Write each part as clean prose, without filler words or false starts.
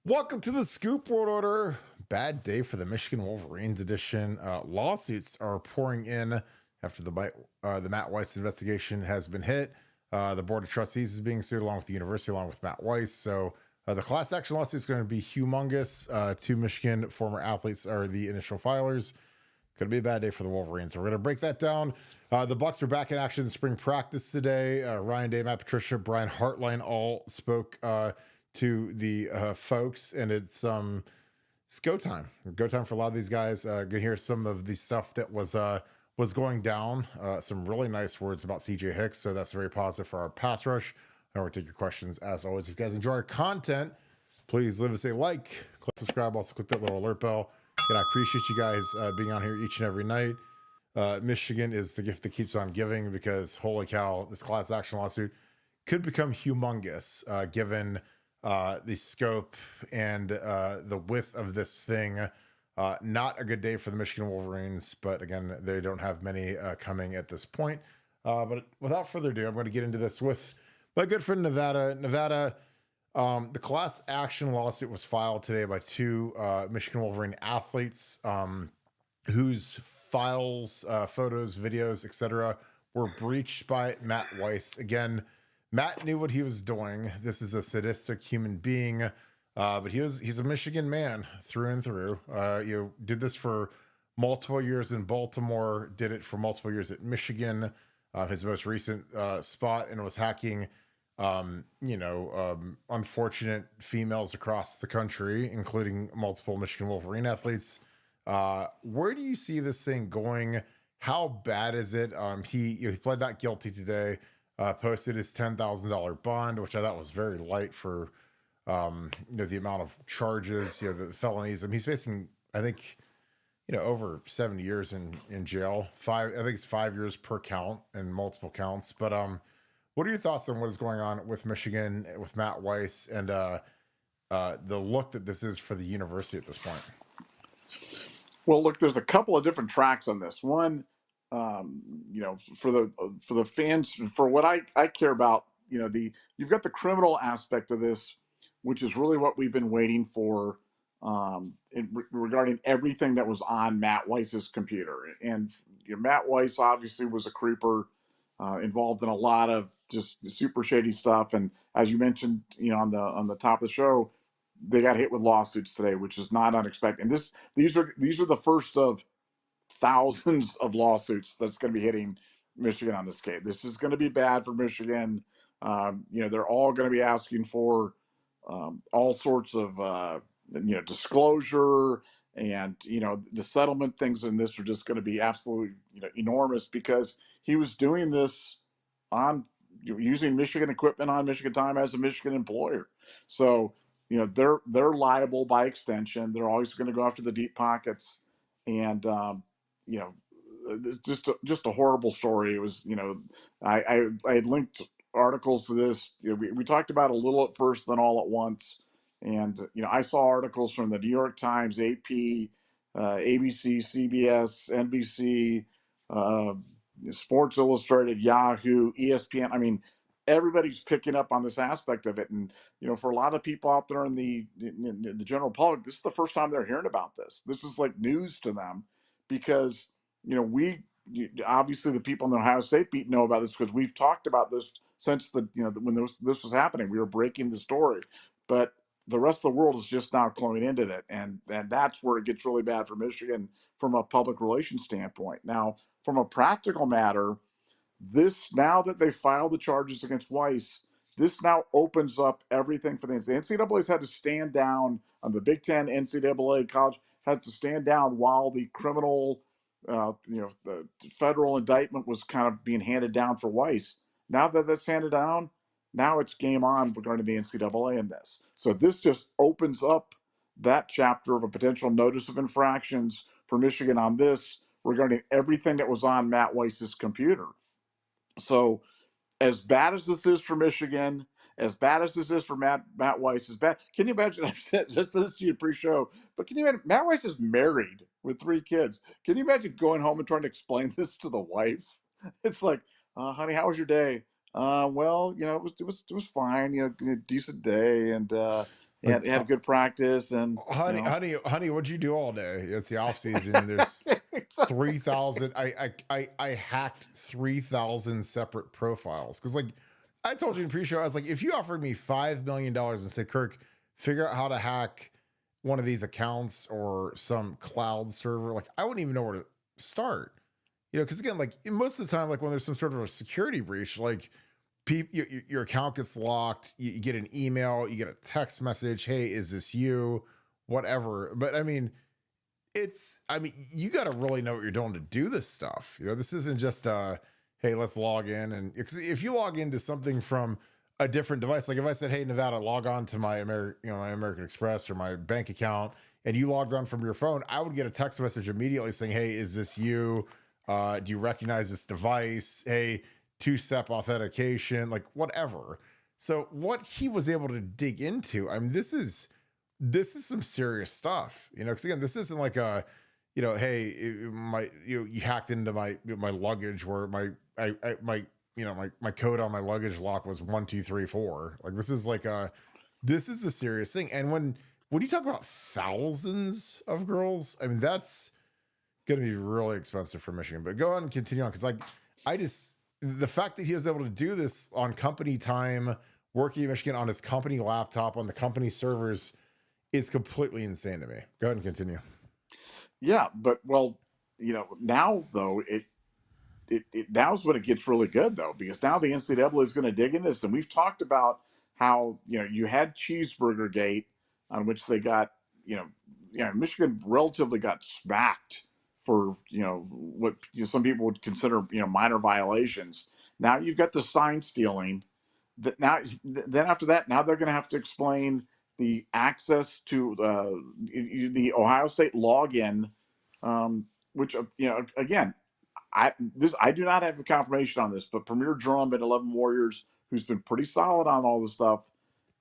Welcome to the Scoop World Order. Bad day for the Michigan Wolverines edition. Lawsuits are pouring in after the Matt Weiss investigation has been hit. The Board of Trustees is being sued along with the university, along with Matt Weiss. So the class action lawsuit is going to be humongous. Two Michigan former athletes are the initial filers. Going to be a bad day for the Wolverines. So we're going to break that down. The Bucks are back in action in spring practice today. Ryan Day, Matt Patricia, Brian Hartline all spoke to the folks, and it's go time. Go time for a lot of these guys. Gonna hear some of the stuff that was going down. Some really nice words about CJ Hicks, so that's very positive for our pass rush. And we'll take your questions as always. If you guys enjoy our content, please leave us a like, click subscribe, also click that little alert bell. And I appreciate you guys being on here each and every night. Michigan is the gift that keeps on giving, because holy cow, this class action lawsuit could become humongous given the scope and the width of this thing. Not a good day for the Michigan Wolverines, but again, they don't have many coming at this point. But without further ado, I'm going to get into this with my good friend Nevada. The class action lawsuit was filed today by two Michigan Wolverine athletes whose files, photos, videos, etc., were breached by Matt Weiss. Again, Matt knew what he was doing. This is a sadistic human being, but he's a Michigan man through and through. Did this for multiple years in Baltimore, did it for multiple years at Michigan. His most recent spot, and was hacking unfortunate females across the country, including multiple Michigan Wolverine athletes. Where do you see this thing going? How bad is it? He pled not guilty today. Posted his $10,000 bond, which I thought was very light for the amount of charges, the felonies. I mean, he's facing, I think, over 7 years in jail. I think it's 5 years per count and multiple counts. But what are your thoughts on what is going on with Michigan, with Matt Weiss, and the look that this is for the university at this point? Well, look, there's a couple of different tracks on this. One, for the fans, for what I care about, you've got the criminal aspect of this, which is really what we've been waiting for, regarding everything that was on Matt Weiss's computer. And Matt Weiss obviously was a creeper, involved in a lot of just super shady stuff. And as you mentioned, on the top of the show, they got hit with lawsuits today, which is not unexpected. And these are the first of thousands of lawsuits that's going to be hitting Michigan on this case. This is going to be bad for Michigan. They're all going to be asking for all sorts of disclosure, and the settlement things in this are just going to be absolutely enormous, because he was doing this on using Michigan equipment on Michigan time as a Michigan employer. So they're liable by extension. They're always going to go after the deep pockets, and it's just a horrible story. It was I had linked articles to this. We talked about it a little at first, then all at once, and I saw articles from the New York Times, AP, ABC, CBS, NBC, Sports Illustrated, Yahoo, ESPN. I mean, everybody's picking up on this aspect of it, and for a lot of people out there in the general public, this is the first time they're hearing about this. This is like news to them, because obviously the people in the Ohio State beat know about this, because we've talked about this since when this was happening. We were breaking the story, but the rest of the world is just now cluing into that, and that's where it gets really bad for Michigan from a public relations standpoint. Now, from a practical matter, this, now that they filed the charges against Weiss, this now opens up everything for the NCAA's had to stand down on the Big Ten. NCAA college had to stand down while the criminal, the federal indictment was kind of being handed down for Weiss. Now that that's handed down, now it's game on regarding the NCAA in this. So this just opens up that chapter of a potential notice of infractions for Michigan on this, regarding everything that was on Matt Weiss's computer. So, as bad as this is for Michigan, as bad as this is for Matt Weiss, is bad. Can you imagine? I've said just this to you pre-show, but can you imagine? Matt Weiss is married with 3 kids. Can you imagine going home and trying to explain this to the wife? It's like, honey, how was your day? Well, it was fine. Decent day, and Like, had a good practice, and honey, what'd you do all day? It's the off season. There's Exactly. 3,000. I hacked 3,000 separate profiles because, like, I told you in pre-show, I was like, if you offered me $5 million and said, Kirk, figure out how to hack one of these accounts or some cloud server, like, I wouldn't even know where to start. Because again, like most of the time, like when there's some sort of a security breach, like your account gets locked, you get an email, you get a text message, hey, is this you? Whatever. But I mean, you got to really know what you're doing to do this stuff. This isn't just hey, let's log in. And if you log into something from a different device, like if I said, hey, Nevada, log on to my my American Express or my bank account, and you logged on from your phone, I would get a text message immediately saying, hey, is this you? Do you recognize this device? Hey, two-step authentication, like whatever. So what he was able to dig into, I mean, this is some serious stuff, because again, this isn't like a, hey, you hacked into my luggage where my code on my luggage lock was 1234. Like this is a serious thing. And when you talk about thousands of girls, I mean, that's going to be really expensive for Michigan. But go on and continue on, because the fact that he was able to do this on company time, working in Michigan on his company laptop on the company servers, is completely insane to me. Go ahead and continue. Yeah, but now though it now's when it gets really good though, because now the NCAA is going to dig into this, and we've talked about how you had Cheeseburger Gate, on which they got Michigan relatively got smacked for what some people would consider minor violations. Now you've got the sign stealing. That now then after that, now they're going to have to explain the access to the Ohio State login, which again, I do not have the confirmation on this, but Premier Drum at 11 Warriors, who's been pretty solid on all this stuff,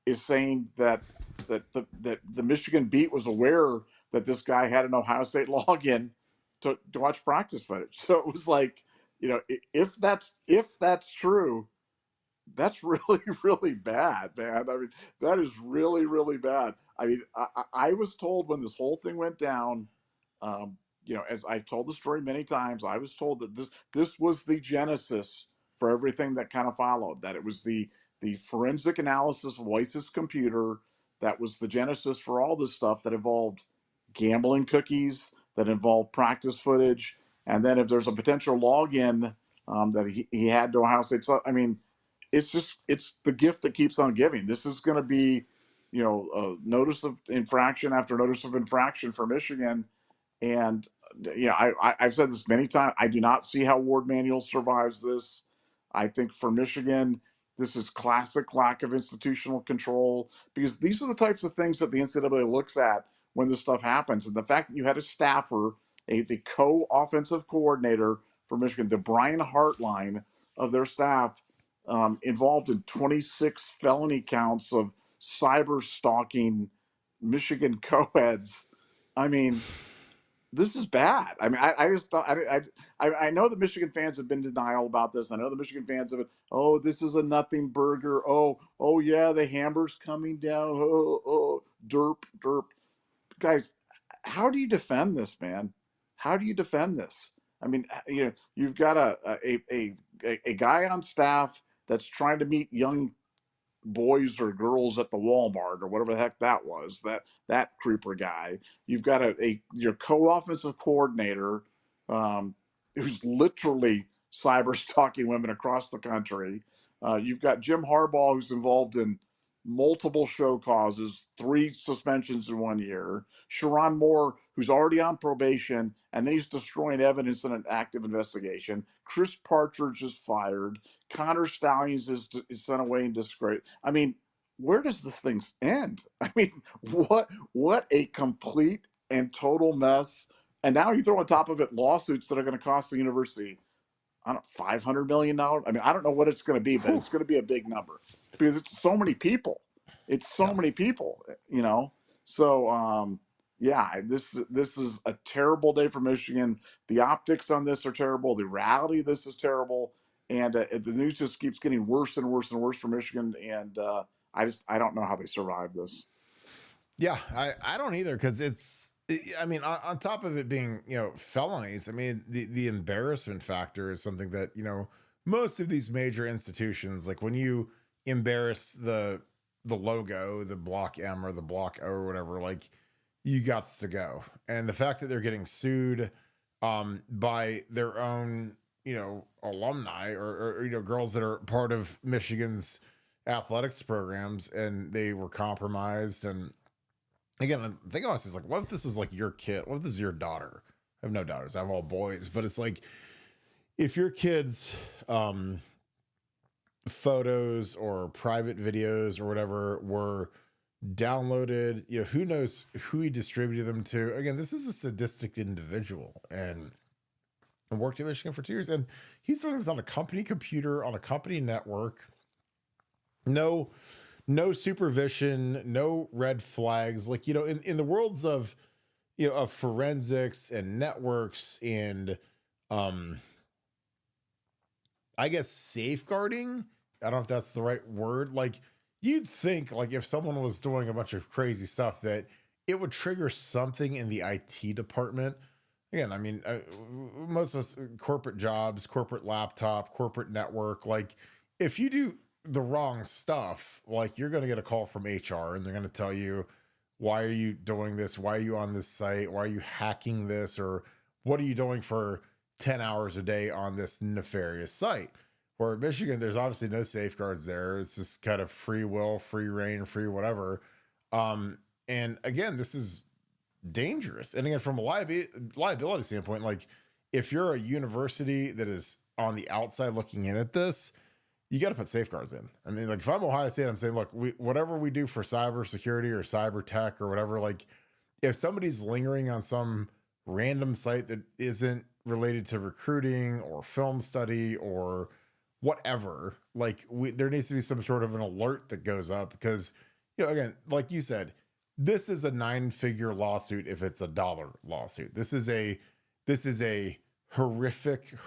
is saying that the Michigan beat was aware that this guy had an Ohio State login to watch practice footage. So it was like, if that's true, that's really, really bad, man. I mean, that is really, really bad. I mean, I was told when this whole thing went down, as I've told the story many times, I was told that this was the genesis for everything that kind of followed. That it was the forensic analysis of Weiss's computer that was the genesis for all this stuff that involved gambling cookies, that involved practice footage, and then if there's a potential login that he had to Ohio State. So I mean, it's the gift that keeps on giving. This is going to be, a notice of infraction after notice of infraction for Michigan. And I've said this many times. I do not see how Ward Manuel survives this. I think for Michigan, this is classic lack of institutional control, because these are the types of things that the NCAA looks at when this stuff happens. And the fact that you had a staffer, the co-offensive coordinator for Michigan, the Brian Hartline of their staff, involved in 26 felony counts of cyber stalking Michigan co-eds. I mean, this is bad. I mean, I just thought I know the Michigan fans have been in denial about this. I know the Michigan fans have been, oh, this is a nothing burger. Oh yeah, the hammer's coming down. Oh, derp. Guys, how do you defend this, man? How do you defend this? I mean, you've got a guy on staff that's trying to meet young boys or girls at the Walmart or whatever the heck that was, that creeper guy. You've got your co-offensive coordinator, who's literally cyber stalking women across the country. You've got Jim Harbaugh, who's involved in multiple show causes, 3 suspensions in 1 year. Sharon Moore, who's already on probation, and then he's destroying evidence in an active investigation. Chris Partridge is fired. Connor Stallions is sent away in disgrace. I mean, where does this thing end? I mean, what a complete and total mess. And now you throw on top of it lawsuits that are going to cost the university, I don't know, $500 million. I mean, I don't know what it's going to be, but it's going to be a big number because it's so many people. Many people, So, this is a terrible day for Michigan. The optics on this are terrible. The reality of this is terrible, and the news just keeps getting worse and worse and worse for Michigan. And I don't know how they survive this. Yeah, I don't either because I mean, on top of it being, felonies, I mean, the embarrassment factor is something that, most of these major institutions, like when you embarrass the logo, the block M or the block O or whatever, like you got to go. And the fact that they're getting sued by their own, alumni or girls that are part of Michigan's athletics programs and they were compromised. And again, the thing honestly is like, what if this was like your kid? What if this is your daughter? I have no daughters. I have all boys, but it's like if your kids photos or private videos or whatever were downloaded, who knows who he distributed them to. Again, this is a sadistic individual and worked at Michigan for 2 years. And he's doing this on a company computer, on a company network. No, no supervision, no red flags. Like, in the worlds of, of forensics and networks and, I guess safeguarding. I don't know if that's the right word. Like you'd think like if someone was doing a bunch of crazy stuff that it would trigger something in the IT department. Again, I mean, most of us corporate jobs, corporate laptop, corporate network, like if you do the wrong stuff, like you're going to get a call from HR and they're going to tell you, why are you doing this? Why are you on this site? Why are you hacking this? Or what are you doing for 10 hours a day on this nefarious site? Where at Michigan, there's obviously no safeguards there. It's just kind of free will, free reign, free whatever. And again, this is dangerous. And again, from a liability standpoint, like if you're a university that is on the outside looking in at this, you got to put safeguards in. I mean, like if I'm Ohio State, I'm saying, look, whatever we do for cybersecurity or cyber tech or whatever, like if somebody's lingering on some random site that isn't related to recruiting or film study or whatever, like there needs to be some sort of an alert that goes up because, again, like you said, this is a 9-figure lawsuit. If it's $1 lawsuit, this is a horrific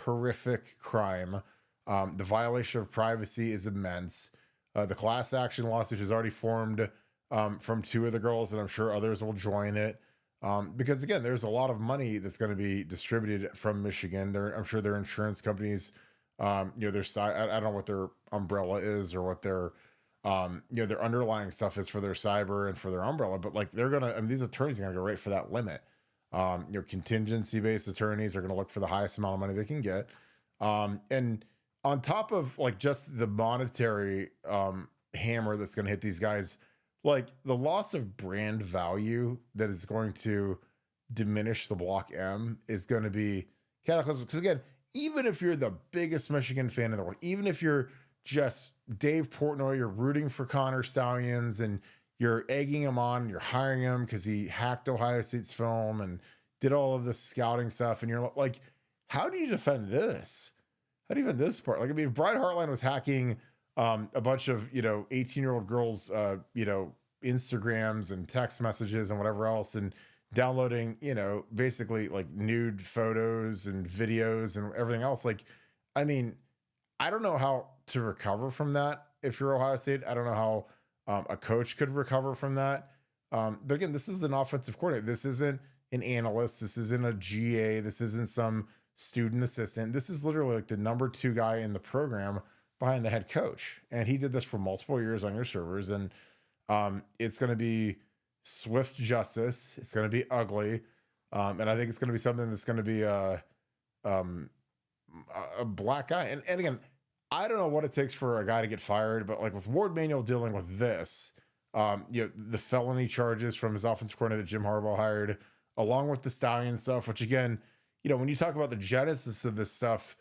crime. The violation of privacy is immense. The class action lawsuit has already formed from 2 of the girls, and I'm sure others will join it. Because again, there's a lot of money that's going to be distributed from Michigan. I'm sure their insurance companies, their side, I don't know what their umbrella is or what their, their underlying stuff is for their cyber and for their umbrella, but like these attorneys are going to go right for that limit. Contingency based attorneys are going to look for the highest amount of money they can get. And on top of like just the monetary, hammer that's going to hit these guys, like the loss of brand value that is going to diminish the block M is going to be cataclysmic. Because again, even if you're the biggest Michigan fan in the world, even if you're just Dave Portnoy, you're rooting for Connor Stallions and you're egging him on, you're hiring him because he hacked Ohio State's film and did all of this scouting stuff. And you're like, how do you defend this? How do you defend this part? Like, I mean, if Brian Hartline was hacking a bunch of, 18-year-old girls, Instagrams and text messages and whatever else, and downloading, basically like nude photos and videos and everything else. Like, I mean, I don't know how to recover from that. If you're Ohio State, I don't know how a coach could recover from that. But again, this is an offensive coordinator. This isn't an analyst. This isn't a GA. This isn't some student assistant. This is literally like the number 2 guy in the program behind the head coach. And he did this for multiple years on your servers. And it's going to be swift justice. It's going to be ugly. And I think it's going to be something that's going to be a black guy. And again, I don't know what it takes for a guy to get fired, but like with Ward Manuel dealing with this, the felony charges from his offensive coordinator that Jim Harbaugh hired, along with the Stallion stuff, which again, when you talk about the genesis of this stuff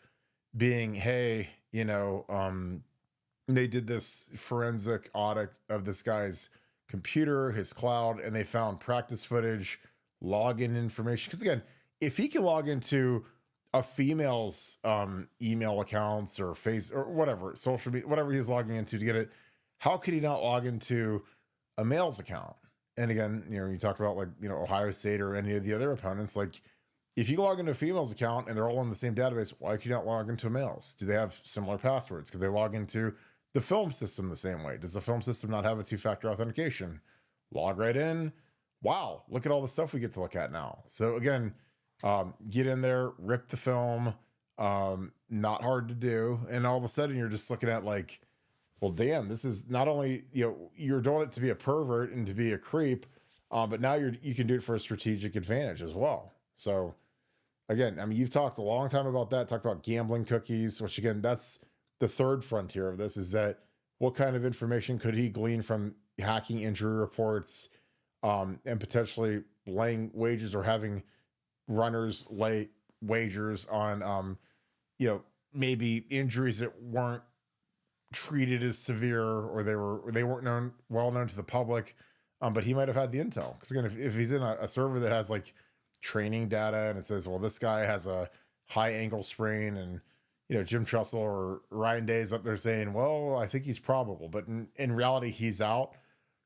being, hey, they did this forensic audit of this guy's computer, his cloud, and they found practice footage, login information. Because again, if he can log into a female's email accounts or face or whatever, social media, whatever he's logging into to get it, how could he not log into a male's account? And again, you talk about like, Ohio State or any of the other opponents, like if you log into a female's account and they're all in the same database, why could you not log into a male's? Do they have similar passwords? Could they log into the film system the same way? Does the film system not have a 2-factor authentication? log right in. Wow, look at all the stuff we get to look at now. So again, get in there, rip the film. Not hard to do, and all of a sudden you're just looking at like, well, damn, this is not only, you're doing it to be a pervert and to be a creep, but now you can do it for a strategic advantage as well. So again, I mean, you've talked a long time about that, talked about gambling cookies, which again, that's the third frontier of this, is that what kind of information could he glean from hacking injury reports, and potentially laying wagers or having runners lay wagers on, maybe injuries that weren't treated as severe, or they weren't well known to the public, but he might have had the intel, because again, if he's in a server that has like training data and it says, well, this guy has a high ankle sprain, and Jim Trussell or Ryan Day is up there saying, well, I think he's probable, but in reality he's out.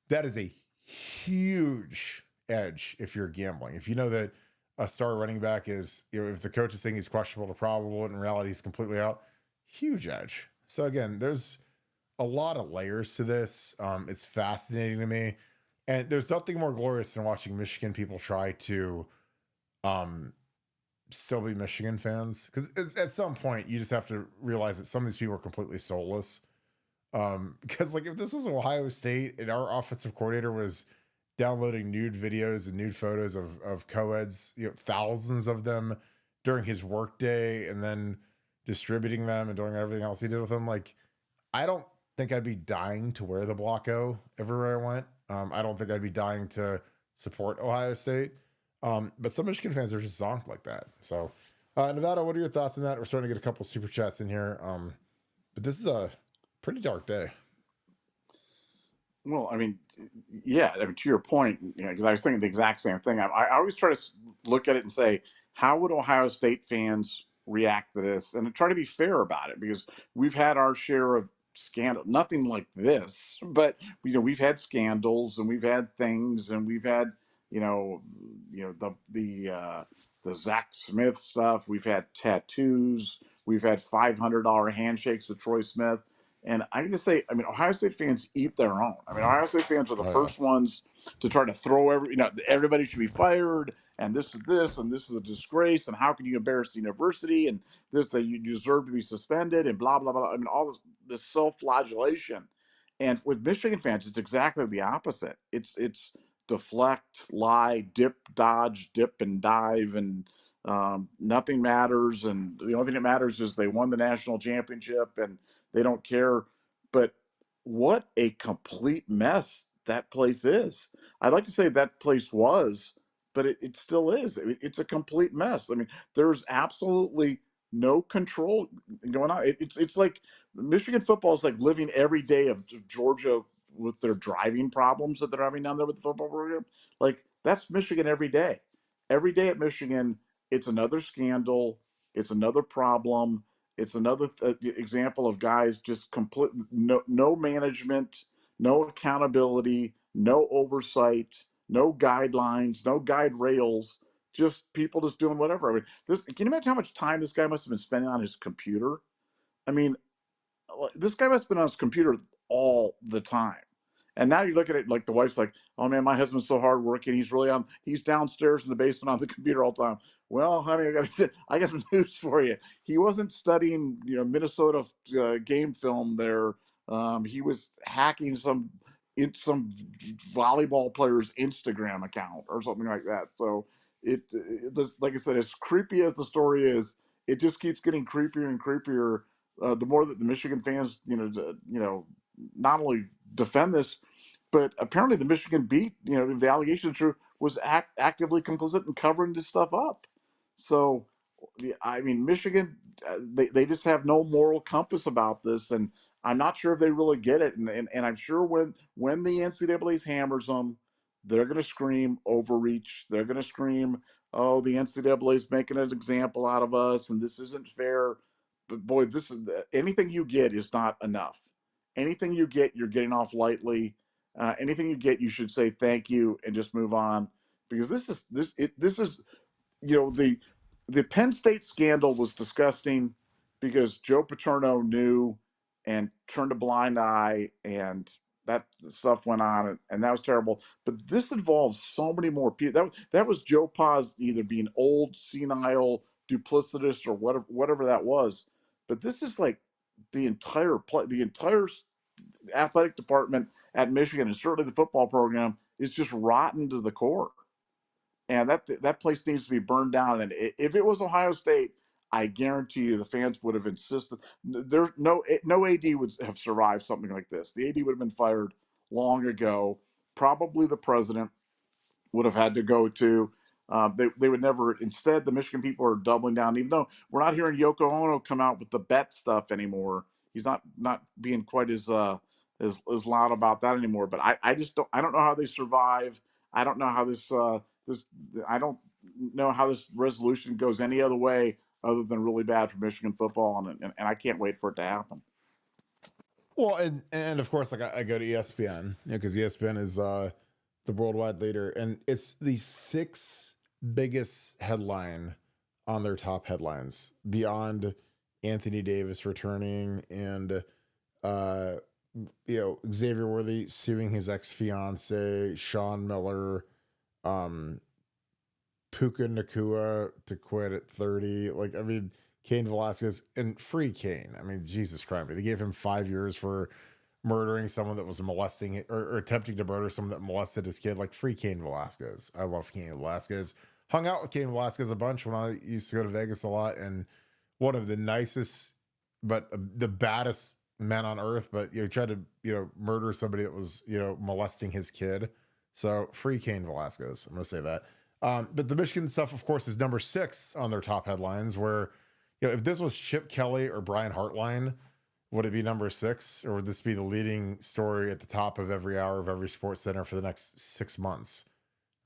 That is a huge edge if you're gambling, if you know that a star running back is, if the coach is saying he's questionable to probable and in reality he's completely out, huge edge. So again, there's a lot of layers to this. It's fascinating to me, and there's nothing more glorious than watching Michigan people try to still be Michigan fans, because at some point you just have to realize that some of these people are completely soulless. Because like if this was Ohio State and our offensive coordinator was downloading nude videos and nude photos of co-eds, thousands of them during his workday, and then distributing them and doing everything else he did with them, like I don't think I'd be dying to wear the Blocko everywhere I went. I don't think I'd be dying to support Ohio State. But some Michigan fans are just zonked like that. So, Nevada, what are your thoughts on that? We're starting to get a couple super chats in here. But this is a pretty dark day. Well, I mean, yeah, I mean, to your point, because I was thinking the exact same thing. I always try to look at it and say, how would Ohio State fans react to this? And try to be fair about it, because we've had our share of scandal, nothing like this, but we've had scandals and we've had things, and we've had the Zach Smith stuff. We've had tattoos. We've had $500 handshakes with Troy Smith. And I can just say, I mean, Ohio State fans eat their own. I mean, Ohio State fans are the first ones to try to throw everybody should be fired, and this is this, and this is a disgrace, and how can you embarrass the university, and this, that you deserve to be suspended, and blah, blah, blah. I mean, all this self-flagellation. And with Michigan fans, it's exactly the opposite. It's deflect, lie, dip, dodge, dip and dive, and nothing matters. And the only thing that matters is they won the national championship, and they don't care. But what a complete mess that place is. I'd like to say that place was, but it still is. It's a complete mess. I mean, there's absolutely no control going on. It's like Michigan football is like living every day of Georgia with their driving problems that they're having down there with the football program. Like that's Michigan every day. Every day at Michigan, it's another scandal. It's another problem. It's another example of guys just complete no management, no accountability, no oversight, no guidelines, no guide rails. Just people just doing whatever. I mean, can you imagine how much time this guy must have been spending on his computer? I mean, this guy must have been on his computer all the time. And now you look at it like the wife's like, oh man, my husband's so hardworking. He's downstairs in the basement on the computer all the time. Well, honey, I got some news for you. He wasn't studying, Minnesota game film there. He was hacking some volleyball player's Instagram account or something like that. So like I said, as creepy as the story is, it just keeps getting creepier and creepier. The more that the Michigan fans, not only defend this, but apparently the Michigan beat, if the allegation is true, was actively complicit in covering this stuff up. So, I mean, Michigan, they just have no moral compass about this, and I'm not sure if they really get it. And I'm sure when the NCAA hammers them, they're going to scream overreach. They're going to scream, oh, the NCAA is making an example out of us, and this isn't fair. But boy, anything you get is not enough. Anything you get, you're getting off lightly. Anything you get, you should say thank you and just move on, because this is the Penn State scandal was disgusting because Joe Paterno knew and turned a blind eye, and that stuff went on, and that was terrible. But this involves so many more people. That was Joe Pa's either being old, senile, duplicitous, or whatever that was. But this is like the entire athletic department at Michigan, and certainly the football program, is just rotten to the core. And that place needs to be burned down. And if it was Ohio State, I guarantee you the fans would have insisted. There's no AD would have survived something like this. The AD would have been fired long ago. Probably the president would have had to go to. They would never. Instead, the Michigan people are doubling down. Even though we're not hearing Yoko Ono come out with the bet stuff anymore, he's not being quite as loud about that anymore. But I just don't know how they survive. I don't know how this I don't know how this resolution goes any other way other than really bad for Michigan football, and I can't wait for it to happen. Well, and of course, like I go to ESPN, because ESPN is the worldwide leader, and it's the sixth biggest headline on their top headlines beyond Anthony Davis returning and Xavier Worthy suing his ex-fiance Sean Miller, Puka Nakua to quit at 30. Like, I mean, Cain Velasquez and free Cain. I mean, Jesus Christ. They gave him 5 years for murdering someone that was molesting or attempting to murder someone that molested his kid. Like, free Cain Velasquez. I love Cain Velasquez. Hung out with Cain Velasquez a bunch when I used to go to Vegas a lot, and one of the nicest, but the baddest men on earth. But he tried to murder somebody that was molesting his kid. So free Cain Velasquez. I'm gonna say that. But the Michigan stuff, of course, is number 6 on their top headlines. Where if this was Chip Kelly or Brian Hartline, would it be number 6, or would this be the leading story at the top of every hour of every sports center for the next 6 months?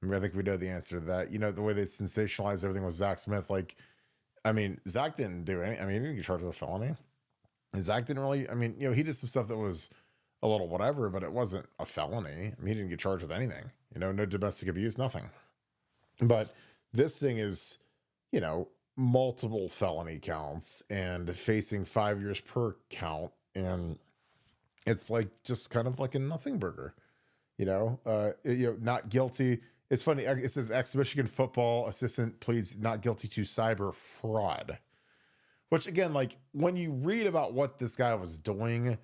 I mean, I think we know the answer to that. The way they sensationalized everything with Zach Smith. Like, I mean, Zach didn't do any. I mean, he didn't get charged with a felony. And Zach didn't really. I mean, he did some stuff that was a little whatever, but it wasn't a felony. I mean, he didn't get charged with anything. No domestic abuse, nothing. But this thing is, multiple felony counts and facing 5 years per count. And it's like just kind of like a nothing burger, not guilty. It's funny. It says ex-Michigan football assistant pleads not guilty to cyber fraud, which again, like when you read about what this guy was doing,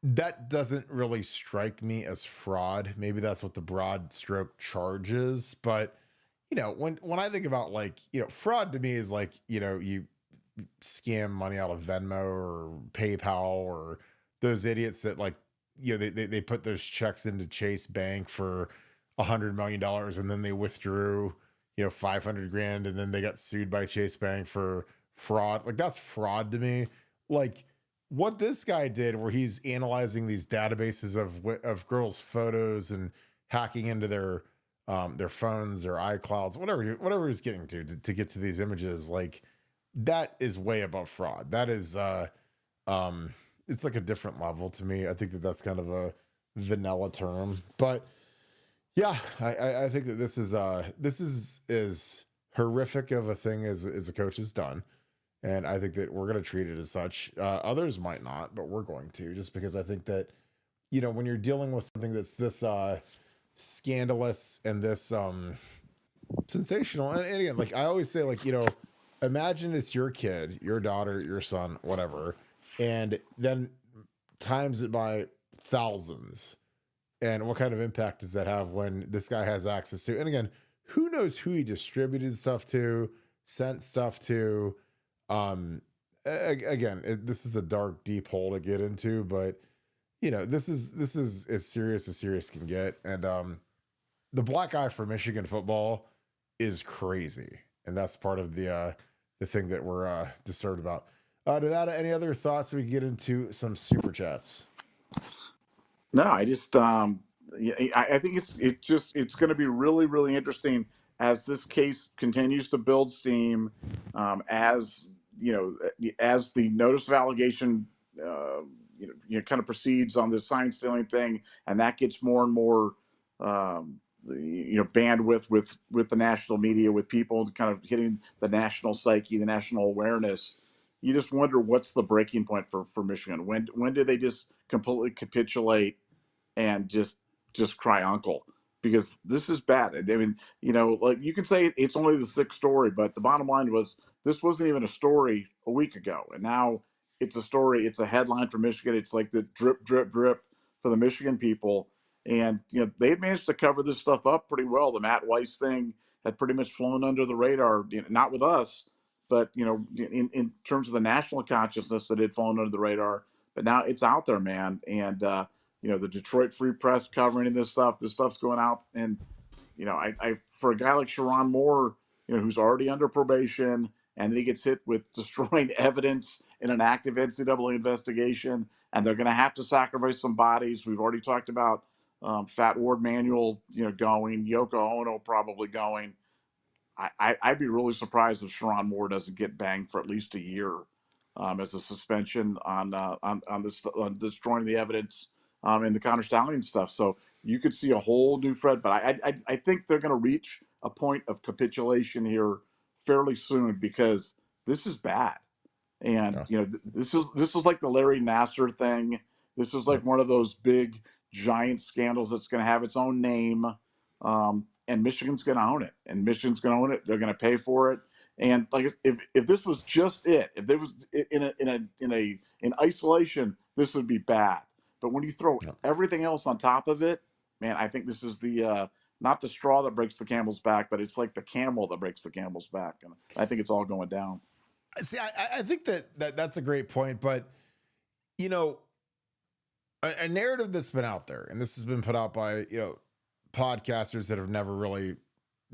that doesn't really strike me as fraud. Maybe that's what the broad stroke charge is. But, when I think about fraud to me is like, you scam money out of Venmo or PayPal or those idiots that they put those checks into Chase Bank for $100 million and then they withdrew, 500 grand and then they got sued by Chase Bank for fraud. Like, that's fraud to me. Like, what this guy did, where he's analyzing these databases of girls' photos and hacking into their phones, their iClouds, whatever he's getting to get to these images, like that is way above fraud. That is, it's like a different level to me. I think that's kind of a vanilla term, but yeah, I think that this is as horrific of a thing as a coach has done. And I think that we're going to treat it as such. Others might not, but we're going to, just because I think that, when you're dealing with something that's this scandalous and this sensational, and again, like I always say, imagine it's your kid, your daughter, your son, whatever, and then times it by thousands. And what kind of impact does that have when this guy has access to? And again, who knows who he distributed stuff to, sent stuff to. Again, this is a dark, deep hole to get into, but this is as serious can get. And the black eye for Michigan football is crazy, and that's part of the thing that we're disturbed about. Nevada, any other thoughts? So we can get into some super chats. No, I just I think it's going to be really, really interesting as this case continues to build steam, as as the notice of allegation kind of proceeds on this sign stealing thing, and that gets more and more bandwidth with the national media, with people kind of hitting the national psyche, the national awareness. You just wonder what's the breaking point for Michigan. When do they just completely capitulate and just cry uncle, because this is bad. I mean, like, you can say it's only the sixth story, but the bottom line was this wasn't even a story a week ago, and now it's a story. It's a headline for Michigan. It's like the drip, drip, drip for the Michigan people, and they managed to cover this stuff up pretty well. The Matt Weiss thing had pretty much flown under the radar, not with us, but in terms of the national consciousness, that had flown under the radar. But now it's out there, man, and the Detroit Free Press covering this stuff. This stuff's going out, and I for a guy like Sharon Moore, who's already under probation, and then he gets hit with destroying evidence in an active NCAA investigation, and they're going to have to sacrifice some bodies. We've already talked about Fat Ward Manuel, going, Yoko Ono probably going. I'd be really surprised if Sharon Moore doesn't get banged for at least a year as a suspension on this, on destroying the evidence and the counter stallion stuff. So you could see a whole new Fred, but I think they're going to reach a point of capitulation here fairly soon, because this is bad. And this is like the Larry Nasser thing. This is like one of those big giant scandals that's going to have its own name, and Michigan's going to own it. And Michigan's going to own it. They're going to pay for it. And like, if this was just it, if there was in isolation, this would be bad. But when you throw everything else on top of it, man, I think this is the not the straw that breaks the camel's back, but it's like the camel that breaks the camel's back. And I think it's all going down. See, I think that's a great point, but a narrative that's been out there, and this has been put out by podcasters that have never really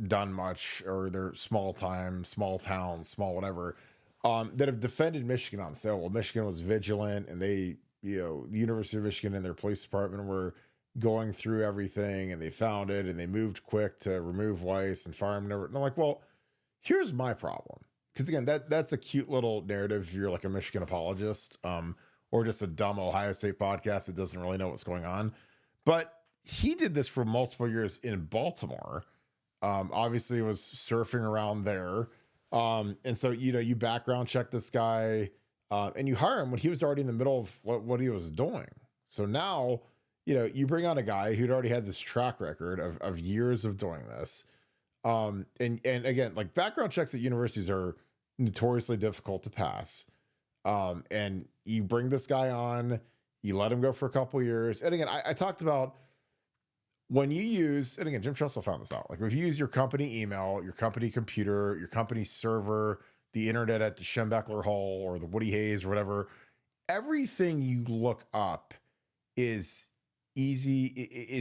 done much, or they're small time, small town, small whatever, that have defended Michigan on say, well, Michigan was vigilant, and they, the University of Michigan and their police department were going through everything, and they found it, and they moved quick to remove Weiss and fire him. And I'm like, well, here's my problem. Because again, that's a cute little narrative if you're like a Michigan apologist, or just a dumb Ohio State podcast that doesn't really know what's going on. But he did this for multiple years in Baltimore. Obviously was surfing around there. And so, you background check this guy, and you hire him when he was already in the middle of what he was doing. So now, you bring on a guy who'd already had this track record of years of doing this. And again, like, background checks at universities are notoriously difficult to pass. And you bring this guy on, you let him go for a couple years. And again, I talked about when you use, and again, Jim Tressel found this out, like, if you use your company email, your company computer, your company server, the internet at the Schembechler Hall or the Woody Hayes or whatever, everything you look up is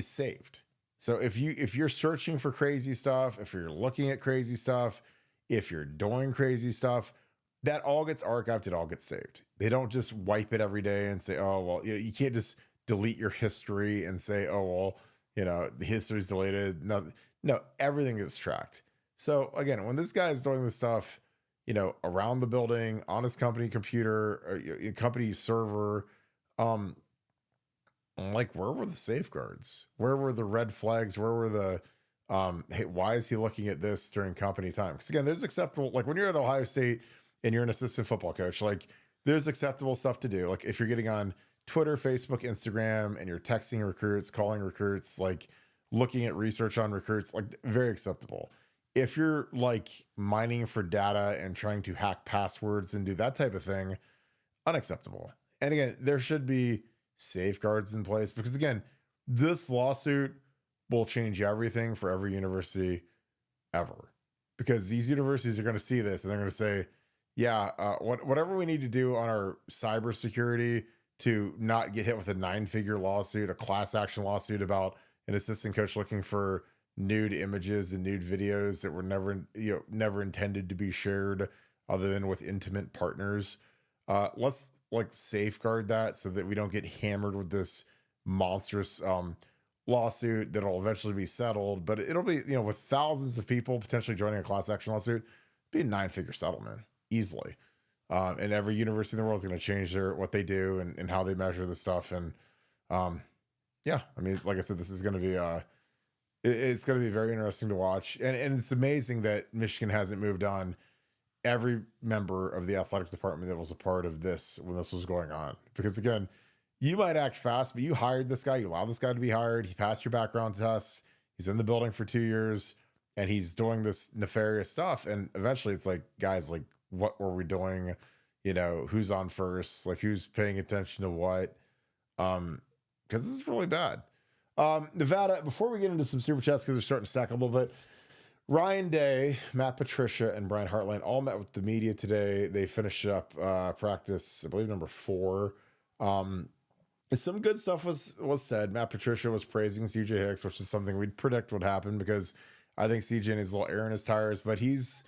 saved. So if you're searching for crazy stuff, if you're looking at crazy stuff, if you're doing crazy stuff, that all gets archived. It all gets saved. They don't just wipe it every day and say, oh, well, you can't just delete your history and say, oh, well, the history's deleted. No, everything is tracked. So again, when this guy is doing this stuff, around the building, on his company computer, or company server, like, where were the safeguards? Where were the red flags? Where were the, hey, why is he looking at this during company time? Because again, there's acceptable, like, when you're at Ohio State and you're an assistant football coach, like, there's acceptable stuff to do. Like, if you're getting on Twitter, Facebook, Instagram, and you're texting recruits, calling recruits, like, looking at research on recruits, like, very acceptable. If you're like mining for data and trying to hack passwords and do that type of thing, unacceptable. And again, there should be safeguards in place, because again, this lawsuit will change everything for every university ever, because these universities are going to see this and they're going to say, yeah, whatever we need to do on our cybersecurity to not get hit with a 9-figure lawsuit, a class action lawsuit about an assistant coach looking for nude images and nude videos that were never intended to be shared other than with intimate partners. Let's like safeguard that so that we don't get hammered with this monstrous lawsuit that'll eventually be settled, but it'll be, with thousands of people potentially joining a class action lawsuit, be a 9-figure settlement easily. And every university in the world is going to change what they do and how they measure this stuff. And yeah, I mean, like I said, this is going to be it's going to be very interesting to watch. And it's amazing that Michigan hasn't moved on every member of the athletic department that was a part of this when this was going on. Because again, you might act fast, but you hired this guy. You allowed this guy to be hired. He passed your background tests. He's in the building for 2 years, and he's doing this nefarious stuff. And eventually, it's like, guys, like, what were we doing? You know, who's on first? Like, who's paying attention to what? Because this is really bad. Nevada. Before we get into some super chats, because they're starting to stack a little bit. Ryan Day, Matt Patricia, and Brian Hartline all met with the media today. They finished up practice, I believe, number 4. Some good stuff was said. Matt Patricia was praising CJ Hicks, which is something we'd predict would happen because I think CJ needs a little air in his tires, but he's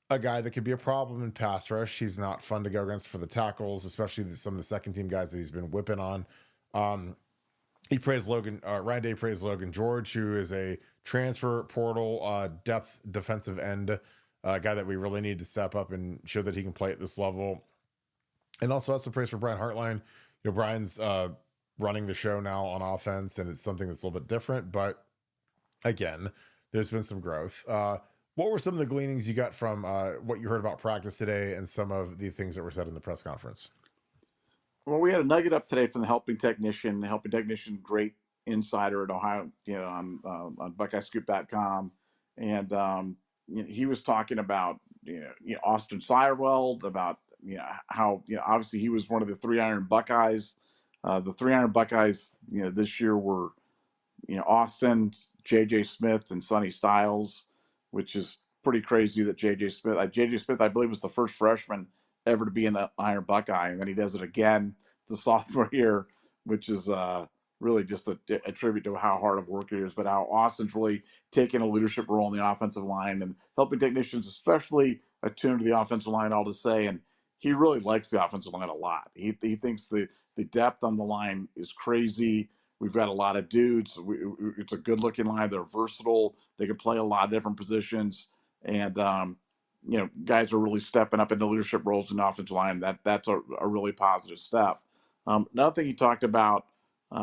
a guy that could be a problem in pass rush. He's not fun to go against for the tackles, especially some of the second team guys that he's been whipping on. He praised Ryan Day praised Logan George, who is a transfer portal depth defensive end guy that we really need to step up and show that he can play at this level. And also has some praise for Brian Hartline. You know, Brian's running the show now on offense, and it's something that's a little bit different. But again, there's been some growth. What were some of the gleanings you got from what you heard about practice today and some of the things that were said in the press conference? Well, we had a nugget up today from the helping technician, great insider at Ohio, on BuckeyeScoop.com. And he was talking about, Austin Sireweld, about, how, obviously he was one of the 3-iron Buckeyes. The 3-iron Buckeyes, this year were, Austin, J.J. Smith, and Sonny Styles, which is pretty crazy that J.J. Smith, I believe, was the first freshman ever to be an Iron Buckeye, and then he does it again the sophomore year, which is really just a tribute to how hard of work it is, but how Austin's really taken a leadership role in the offensive line and helping technicians, especially attuned to the offensive line, all to say. And he really likes the offensive line a lot. He thinks the depth on the line is crazy. We've got a lot of dudes. It's a good-looking line. They're versatile. They can play a lot of different positions. And, guys are really stepping up into leadership roles in the offensive line. That's a really positive step. Another thing he talked about,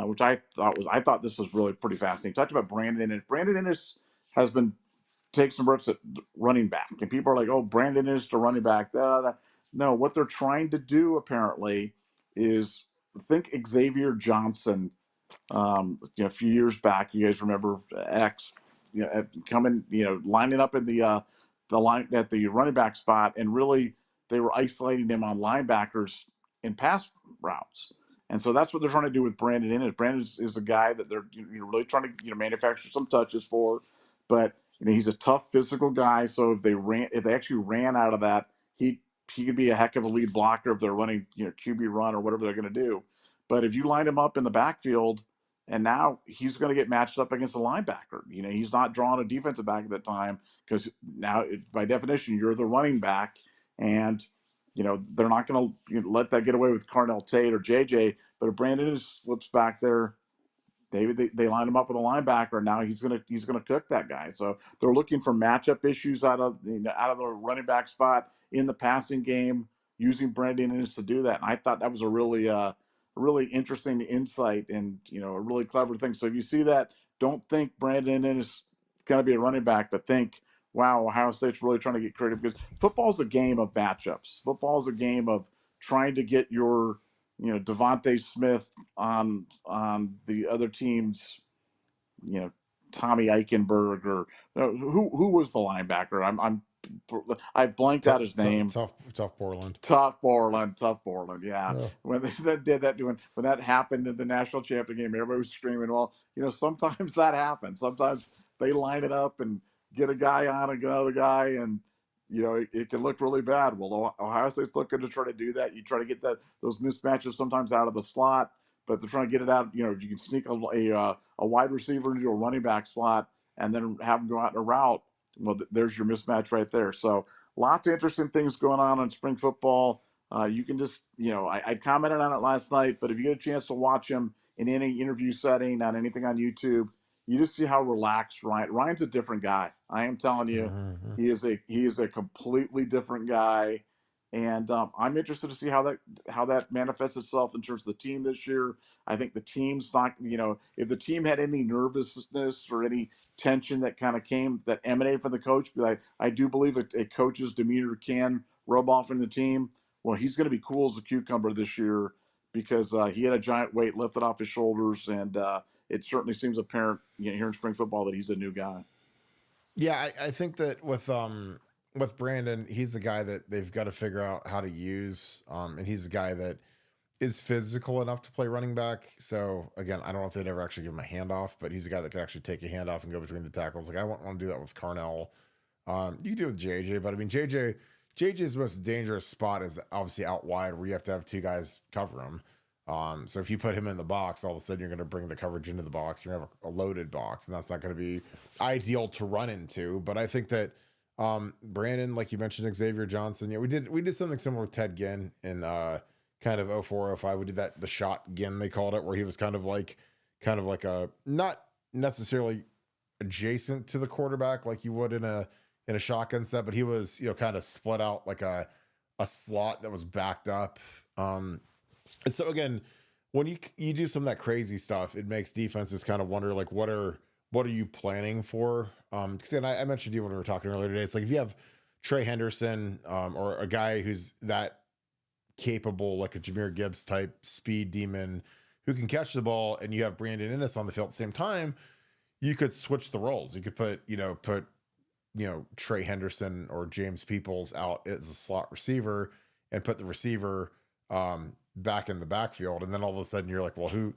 which I thought this was really pretty fascinating. He talked about Brandon Inniss. Brandon Inniss has been taking some reps at running back. And people are like, oh, Brandon Inniss to running back. No, what they're trying to do apparently is think Xavier Johnson. A few years back, you guys remember X, coming, lining up in the line at the running back spot, and really they were isolating him on linebackers in pass routes. And so that's what they're trying to do with Brandon Inniss. Brandon is a guy that they're really trying to manufacture some touches for, but he's a tough physical guy. So if they actually ran out of that, he could be a heck of a lead blocker if they're running QB run or whatever they're going to do. But if you line him up in the backfield, and now he's going to get matched up against a linebacker. He's not drawing a defensive back at that time because now, by definition, you're the running back, and they're not going to let that get away with Carnell Tate or JJ. But if Brandon slips back there, they line him up with a linebacker, and now he's gonna cook that guy. So they're looking for matchup issues out of the running back spot in the passing game, using Brandon Inniss to do that. And I thought that was a really interesting insight and a really clever thing. So if you see that, don't think Brandon Inniss is going to be a running back, but think, wow, Ohio State's really trying to get creative, because football's a game of matchups. Football's a game of trying to get your Devontae Smith on the other team's Tommy Eichenberg, or who was the linebacker? I've blanked out his name. Tough Borland. Tough Borland. Yeah. When they did that, when that happened in the national champion game, everybody was screaming. Well, sometimes that happens. Sometimes they line it up and get a guy on another guy, and it can look really bad. Well, Ohio State's looking to try to do that. You try to get those mismatches sometimes out of the slot, but they're trying to get it out. You can sneak a wide receiver into a running back slot and then have them go out in a route. Well, there's your mismatch right there. So lots of interesting things going on in spring football. You can just, I commented on it last night, but if you get a chance to watch him in any interview setting, not anything on YouTube, you just see how relaxed Ryan's a different guy. I am telling you, he is a completely different guy. And I'm interested to see how that manifests itself in terms of the team this year. I think the team's not, if the team had any nervousness or any tension that kind of that emanated from the coach, but I do believe a coach's demeanor can rub off in the team. Well, he's going to be cool as a cucumber this year, because he had a giant weight lifted off his shoulders, and it certainly seems apparent, here in spring football, that he's a new guy. Yeah, I think that with Brandon, he's a guy that they've got to figure out how to use. And he's a guy that is physical enough to play running back. So again, I don't know if they'd ever actually give him a handoff, but he's a guy that can actually take a handoff and go between the tackles. Like I wouldn't want to do that with Carnell. You can do it with JJ, but I mean JJ's most dangerous spot is obviously out wide where you have to have two guys cover him. So if you put him in the box, all of a sudden you're going to bring the coverage into the box. You're going to have a loaded box, and that's not going to be ideal to run into. But I think that Brandon, like you mentioned, Xavier Johnson, we did something similar with Ted Ginn in kind of 04, 05. We did that the shot Ginn they called it, where he was kind of like a not necessarily adjacent to the quarterback like you would in a shotgun set, but he was kind of split out like a slot that was backed up. And so again, when you do some of that crazy stuff, it makes defenses kind of wonder like what are you planning for? Because I mentioned to you when we were talking earlier today, it's like if you have Trey Henderson or a guy who's that capable, like a Jahmyr Gibbs type speed demon who can catch the ball, and you have Brandon Inniss on the field at the same time, you could switch the roles. You could put Trey Henderson or James Peoples out as a slot receiver and put the receiver back in the backfield, and then all of a sudden you're like, well,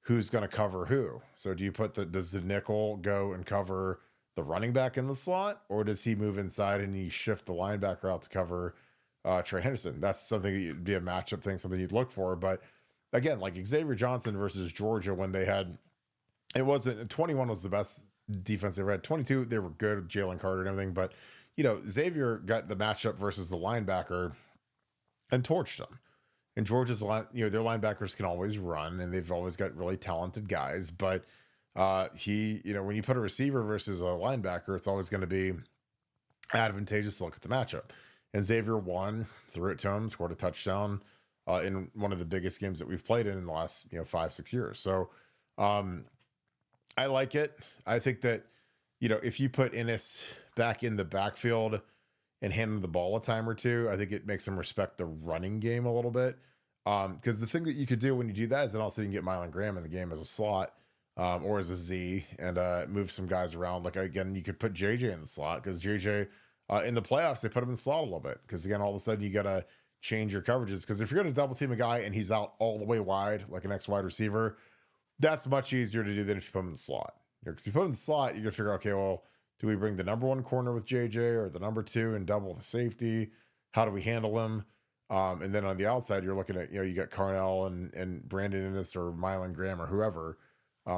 who's going to cover who? So do you does the nickel go and cover the running back in the slot, or does he move inside and you shift the linebacker out to cover Trey Henderson? That's something that would be a matchup thing, something you'd look for. But again, like Xavier Johnson versus Georgia, when they had, it wasn't 21 was the best defense they ever had. 22 they were good, Jalen Carter and everything, but Xavier got the matchup versus the linebacker and torched them. And Georgia's line, their linebackers can always run, and they've always got really talented guys. But when you put a receiver versus a linebacker, it's always going to be advantageous to look at the matchup. And Xavier won, threw it to him, scored a touchdown in one of the biggest games that we've played in the last 5-6 years. So I like it. I think that if you put Inniss back in the backfield and hand him the ball a time or two, I think it makes him respect the running game a little bit. Because the thing that you could do when you do that is then also you can get Mylan Graham in the game as a slot or as a Z and move some guys around. Like, again, you could put JJ in the slot because JJ in the playoffs, they put him in the slot a little bit. Because, again, all of a sudden you got to change your coverages. Because if you're going to double team a guy and he's out all the way wide, like an X wide receiver, that's much easier to do than if you put him in the slot. Because if you put him in the slot, you're going to figure, okay, well, do we bring the number one corner with JJ or the number two and double the safety? How do we handle him? And then on the outside, you're looking at, you got Carnell and Brandon Inniss or Mylan Graham or whoever.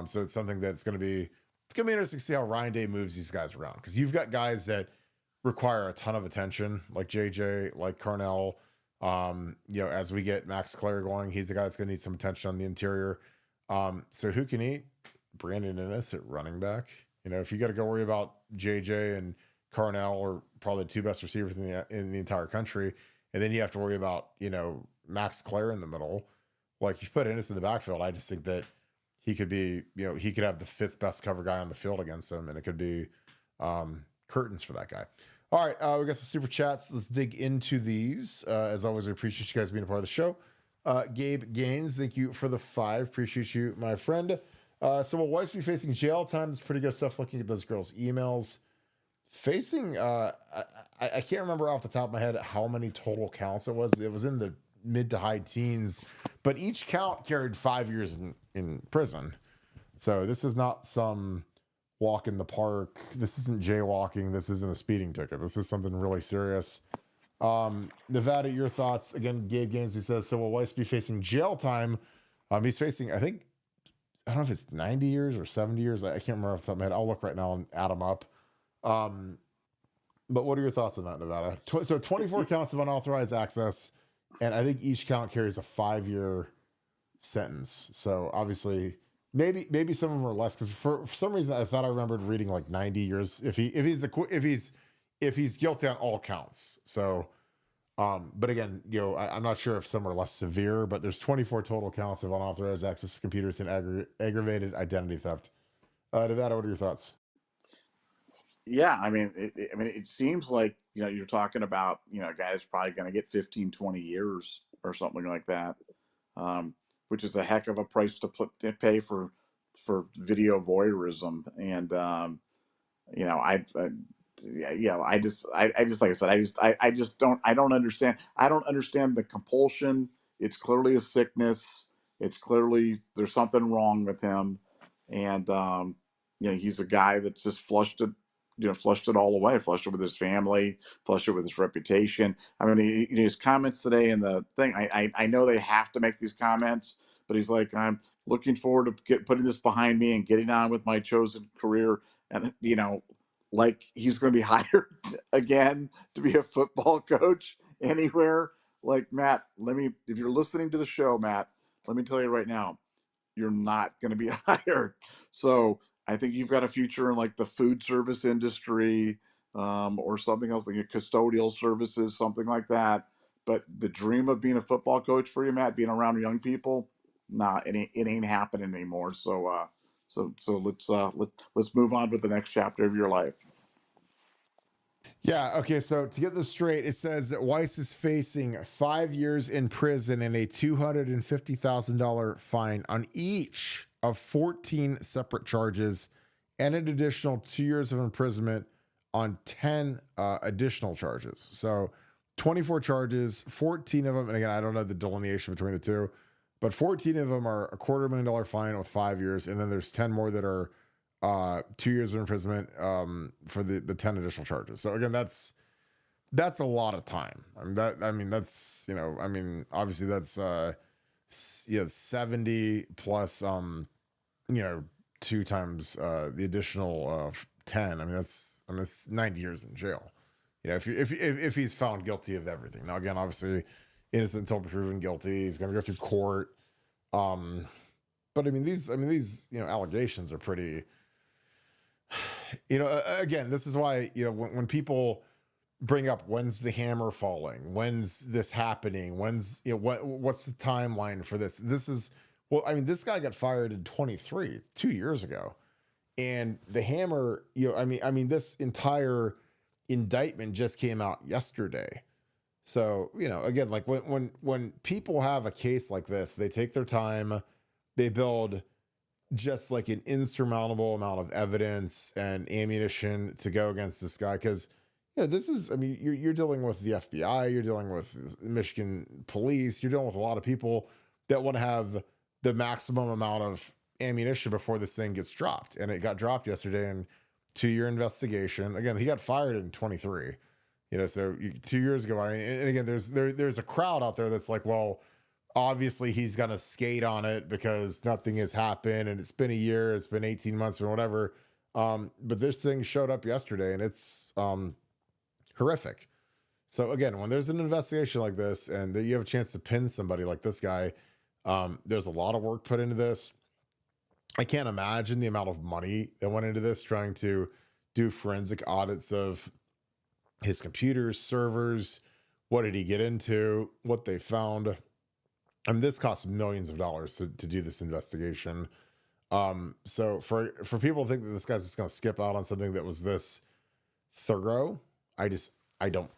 So it's something that's going to be interesting to see how Ryan Day moves these guys around. Because you've got guys that require a ton of attention, like JJ, like Carnell. As we get Max Clare going, he's the guy that's going to need some attention on the interior. So who can eat? Brandon Inniss at running back. If you got to go worry about JJ and Carnell are probably the two best receivers in the entire country, and then you have to worry about Max Clare in the middle. Like, you put Inniss in the backfield, I just think that he could be he could have the fifth best cover guy on the field against him, and it could be curtains for that guy. All right, we got some super chats. Let's dig into these. As always, we appreciate you guys being a part of the show. Gabe Gaines, thank you for the 5. Appreciate you, my friend. So will Weiss be facing jail time? It's pretty good stuff looking at those girls' emails. Facing, I can't remember off the top of my head how many total counts it was. It was in the mid to high teens, but each count carried 5 years in prison. So this is not some walk in the park. This isn't jaywalking. This isn't a speeding ticket. This is something really serious. Nevada, your thoughts? Again, Gabe Gaines, he says, so will Weiss be facing jail time? He's facing, I don't know if it's 90 years or 70 years. I can't remember off the top of my head. I'll look right now and add them up. But what are your thoughts on that, Nevada? So 24 counts of unauthorized access, and I think each count carries a 5-year sentence. So obviously, maybe some of them are less, because for some reason I thought I remembered reading like 90 years if he's guilty on all counts. So. But again, I'm not sure if some are less severe, but there's 24 total counts of unauthorized access to computers and aggravated identity theft. Nevada, what are your thoughts? Yeah, it seems like, you're talking about, a guy that's probably going to get 15, 20 years or something like that. which is a heck of a price to pay for video voyeurism. And you know, I just like I said, I don't understand. I don't understand the compulsion. It's clearly a sickness. It's clearly there's something wrong with him, and you know, he's a guy that's just flushed it. You know, flushed it all away. Flushed it with his family. Flushed it with his reputation. I mean, his comments today in the thing. I know they have to make these comments, but he's like, I'm looking forward to putting this behind me and getting on with my chosen career. And you know, like he's going to be hired again to be a football coach anywhere. Like, Matt, if you're listening to the show, Matt, let me tell you right now, you're not going to be hired. So I think you've got a future in like the food service industry, or something else, like a custodial services, something like that. But the dream of being a football coach for you, Matt, being around young people, nah, it ain't happening anymore. So let's move on to the next chapter of your life. Yeah. Okay. So to get this straight, it says that Weiss is facing 5 years in prison and a $250,000 fine on each of 14 separate charges, and an additional 2 years of imprisonment on 10 additional charges. So 24 charges, 14 of them. And again, I don't know the delineation between the two, but 14 of them are a $250,000 fine with 5 years. And then there's 10 more that are 2 years of imprisonment for the 10 additional charges. So again, that's a lot of time. That's, you know, obviously that's 70 plus you know, 2 times the additional 10. That's 90 years in jail. You know, if he's found guilty of everything. Now again, obviously innocent until proven guilty. He's going to go through court. But these you know, allegations are pretty. You know, again, this is why, you know, when people bring up when's the hammer falling, when's this happening, when's, you know, what's the timeline for this? This is, well, this guy got fired in 23, 2 years ago, and the hammer, you know, this entire indictment just came out yesterday. So, you know, again, like when people have a case like this, they take their time, they build just like an insurmountable amount of evidence and ammunition to go against this guy. Cause you know, this is, you're dealing with the FBI, you're dealing with Michigan police, you're dealing with a lot of people that want to have the maximum amount of ammunition before this thing gets dropped. And it got dropped yesterday in 2-year investigation. Again, he got fired in 23, you know, so 2 years ago. And again, there's a crowd out there that's like, well, obviously he's going to skate on it because nothing has happened and it's been a year, it's been 18 months or whatever. But this thing showed up yesterday and it's horrific. So again, when there's an investigation like this and you have a chance to pin somebody like this guy, there's a lot of work put into this. I can't imagine the amount of money that went into this, trying to do forensic audits of his computers, servers. What did he get into? What they found. This costs millions of dollars to do this investigation. So for people to think that this guy's just going to skip out on something that was this thorough, I don't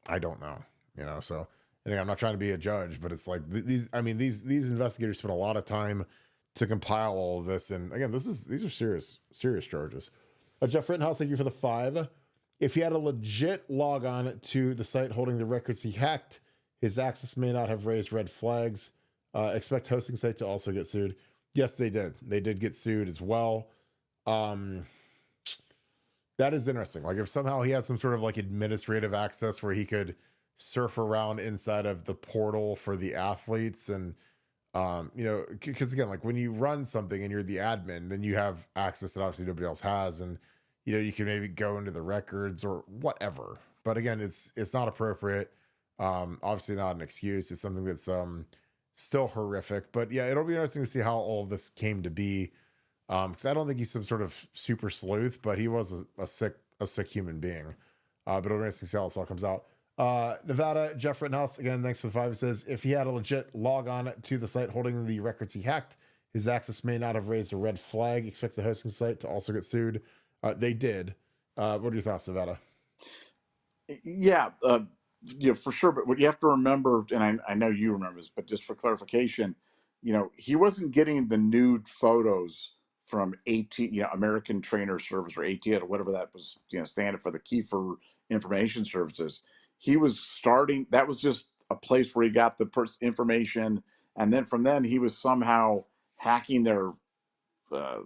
know, you know. So and I'm not trying to be a judge, but it's like these investigators spent a lot of time to compile all of this. And again, these are serious charges. Jeff Rittenhouse, thank you for the 5. If he had a legit log on to the site holding the records he hacked, his access may not have raised red flags. Expect hosting site to also get sued. Yes, they did. They did get sued as well. That is interesting. Like if somehow he has some sort of like administrative access where he could surf around inside of the portal for the athletes and, you know, because again, like when you run something and you're the admin, then you have access that obviously nobody else has. And, you know, you can maybe go into the records or whatever. But again, it's not appropriate. Obviously not an excuse. It's something that's still horrific. But yeah, it'll be interesting to see how all of this came to be. Because I don't think he's some sort of super sleuth, but he was a sick human being. But it'll be interesting to see how this all comes out. Nevada, Jeff Rittenhouse, again, thanks for the 5. He says, if he had a legit log on to the site holding the records he hacked, his access may not have raised a red flag. Expect the hosting site to also get sued. They did. What are your thoughts, Nevada? Yeah, for sure. But what you have to remember, and I know you remember this, but just for clarification, he wasn't getting the nude photos from American Trainer Service, or ATS, or whatever that was, standing for, the Key for Information Services. He was starting, that was just a place where he got the information. And then from then he was somehow hacking their uh,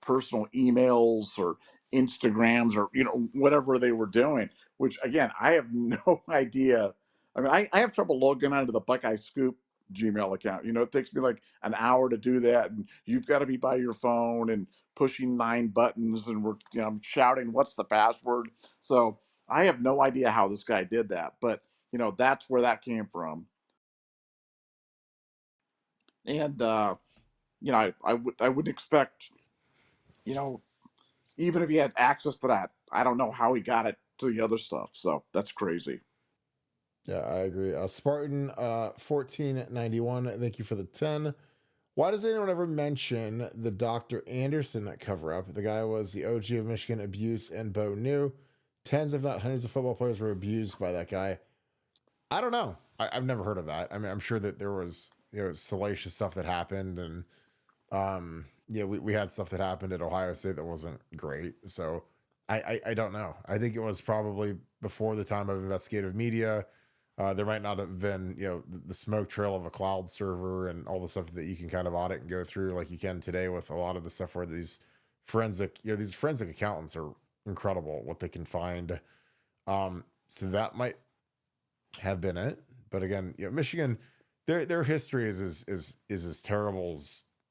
personal emails or Instagrams, or whatever they were doing. Which, again, I have no idea. I mean, I have trouble logging onto the Buckeye Scoop Gmail account. It takes me like an hour to do that, and you've got to be by your phone and pushing 9 buttons, and we're shouting, "What's the password?" So I have no idea how this guy did that, but that's where that came from. And I wouldn't expect, you know even if he had access to that, I don't know how he got it to the other stuff. So that's crazy. Yeah, I agree. Spartan 1491, thank you for the 10. Why does anyone ever mention the Dr. Anderson cover up? The guy was the OG of Michigan abuse and Bo knew. Tens, if not hundreds, of football players were abused by that guy. I don't know. I've never heard of that. I mean, I'm sure that there was salacious stuff that happened, and we had stuff that happened at Ohio State that wasn't great. So I don't know. I think it was probably before the time of investigative media. There might not have been, the smoke trail of a cloud server and all the stuff that you can kind of audit and go through like you can today with a lot of the stuff where these forensic accountants are incredible what they can find. So that might have been it. But again, Michigan, their history is as terrible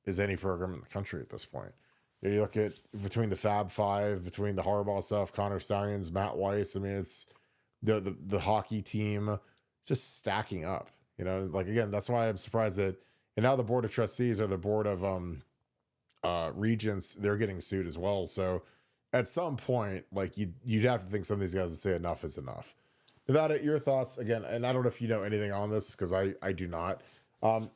as any program in the country at this point. You look at between the Fab Five, between the Harbaugh stuff, Connor Stallions, Matt Weiss. I mean, it's the hockey team just stacking up. Like, again, that's why I'm surprised that, and now the board of trustees or the board of regents, they're getting sued as well. So at some point, like, you'd have to think some of these guys would say enough is enough. Nevada, your thoughts again, and I don't know if you know anything on this because I do not.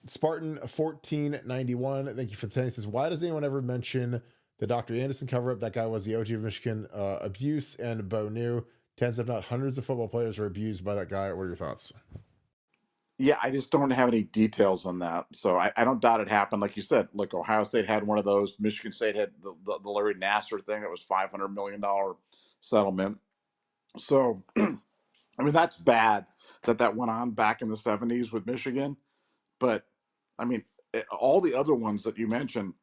Spartan 1491, thank you for the 10. He says, why does anyone ever mention the Dr. Anderson cover up? That guy was the OG of Michigan abuse, and Bo knew. Tens, if not hundreds, of football players were abused by that guy. What are your thoughts? Yeah, I just don't have any details on that. So I don't doubt it happened. Like you said, look, Ohio State had one of those. Michigan State had the Larry Nassar thing. That was $500 million settlement. So, I mean, that's bad that went on back in the 70s with Michigan. But, I mean, all the other ones that you mentioned,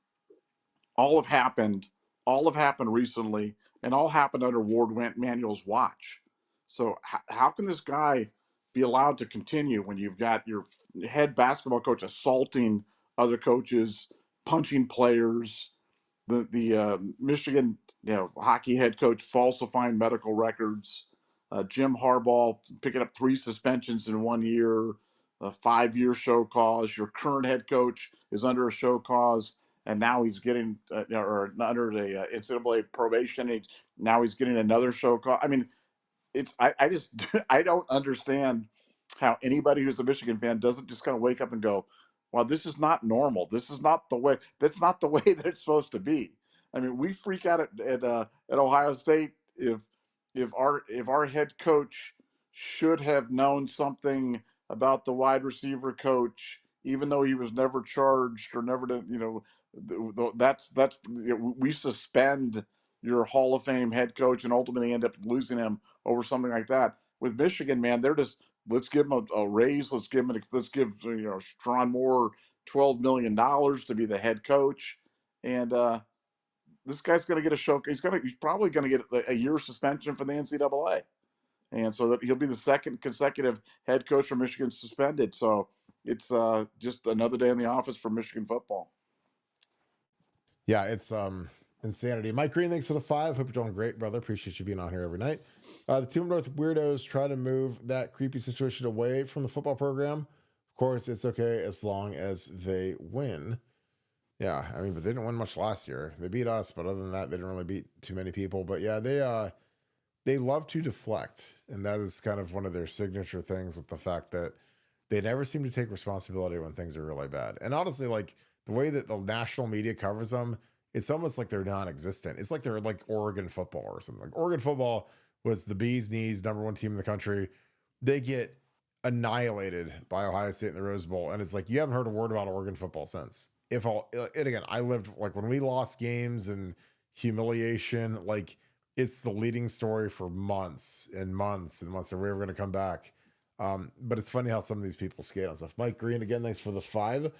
all have happened. All have happened recently, and all happened under Ward Manuel's watch. So how can this guy be allowed to continue when you've got your head basketball coach assaulting other coaches, punching players, the Michigan hockey head coach falsifying medical records, Jim Harbaugh picking up 3 suspensions in 1 year, a 5-year show cause. Your current head coach is under a show cause, and now he's getting or under the NCAA probation. Now he's getting another show cause. I mean, I just I don't understand how anybody who's a Michigan fan doesn't just kind of wake up and go, well, this is not normal. This is not the way. That's not the way that it's supposed to be. I mean, we freak out at Ohio State if our head coach should have known something about the wide receiver coach, even though he was never charged or never did, that's we suspend your Hall of Fame head coach and ultimately end up losing him over something like that. With Michigan, man, they're just, let's give him a raise. Let's give Strawn Moore $12 million to be the head coach, and this guy's going to get a show. He's probably going to get a year suspension from the NCAA, and so that he'll be the second consecutive head coach from Michigan suspended. So it's just another day in the office for Michigan football. Yeah, it's insanity. Mike Greene, thanks for the 5. Hope you're doing great, brother. Appreciate you being on here every night. The Team North weirdos try to move that creepy situation away from the football program. Of course, it's okay as long as they win. Yeah, I mean, but they didn't win much last year. They beat us, but other than that, they didn't really beat too many people. But yeah, they love to deflect, and that is kind of one of their signature things, with the fact that they never seem to take responsibility when things are really bad. And honestly, like, the way that the national media covers them, it's almost like they're non-existent. It's like they're like Oregon football or something. Like, Oregon football was the bee's knees, #1 team in the country. they get annihilated by Ohio State in the Rose Bowl. And it's like, you haven't heard a word about Oregon football since. And again, I lived like when we lost games and humiliation, like it's the leading story for months and months and months that we were going to come back. But it's funny how some of these people skate on stuff. Mike Greene, again, thanks for the 5.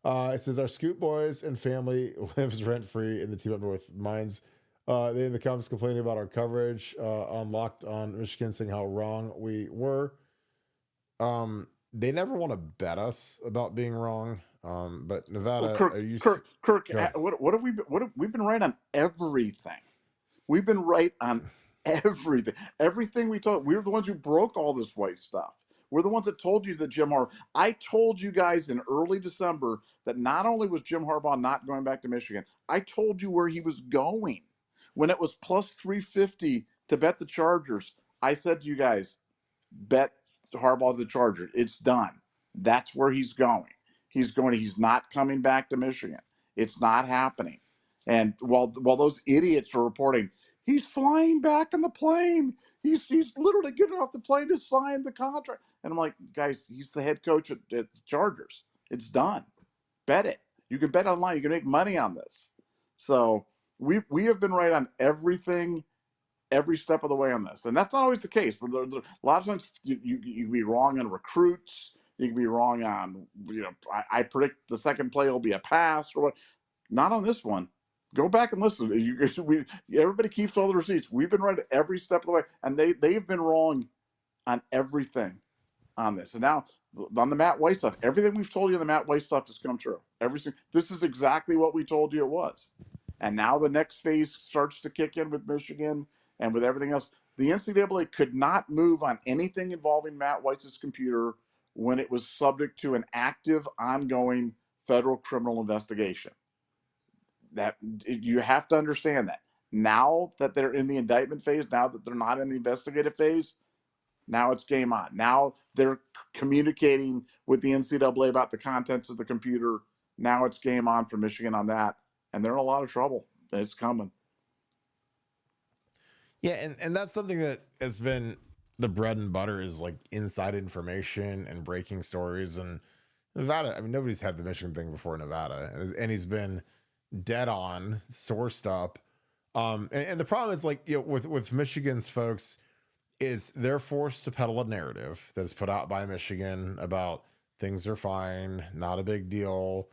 It says, our Scoop boys and family lives rent free in the team up north. Mine's they in the comments complaining about our coverage on Locked on Michigan, saying how wrong we were. They never want to bet us about being wrong. But Nevada, Well, are you Kirk, what have we been, we've been right on everything. We've been right on everything. Everything we told, we were the ones who broke all this Weiss stuff. We're the ones that told you that Jim Harbaugh. I told you guys in early December that not only was Jim Harbaugh not going back to Michigan, I told you where he was going. When it was plus 350 to bet the Chargers, I said to you guys, bet Harbaugh to the Chargers. It's done. That's where he's going. He's not coming back to Michigan. It's not happening. And while those idiots are reporting, he's flying back in the plane. He's literally getting off the plane to sign the contract. And I'm like, guys, he's the head coach at the Chargers. It's done. Bet it. You can bet online. You can make money on this. So we have been right on everything, every step of the way on this. And that's not always the case. A lot of times you can be wrong on recruits. You can be wrong on, I predict the second play will be a pass or what. Not on this one. Go back and listen. Everybody keeps all the receipts. We've been right every step of the way, and they've been wrong on everything on this. And now on the Matt Weiss stuff, everything we've told you on the Matt Weiss stuff has come true. This is exactly what we told you it was. And now the next phase starts to kick in with Michigan and with everything else. The NCAA could not move on anything involving Matt Weiss's computer when it was subject to an active, ongoing federal criminal investigation. That you have to understand that. Now that they're in the indictment phase, now that they're not in the investigative phase, now it's game on. Now they're communicating with the NCAA about the contents of the computer. Now it's game on for Michigan on that. And they're in a lot of trouble. It's coming. Yeah, and that's something that has been the bread and butter, is like inside information and breaking stories. And Nevada, I mean, nobody's had the Michigan thing before Nevada, and he's been dead on, sourced up. And the problem is, like, with Michigan's folks, is they're forced to peddle a narrative that is put out by Michigan about things are fine, not a big deal,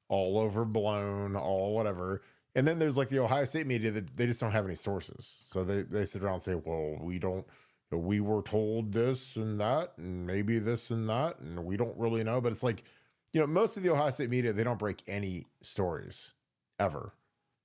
all overblown, all whatever. And then there's like the Ohio State media that they just don't have any sources. So they sit around and say, well, we were told this and that, and maybe this and that, and we don't really know. But it's like, most of the Ohio State media, they don't break any stories ever.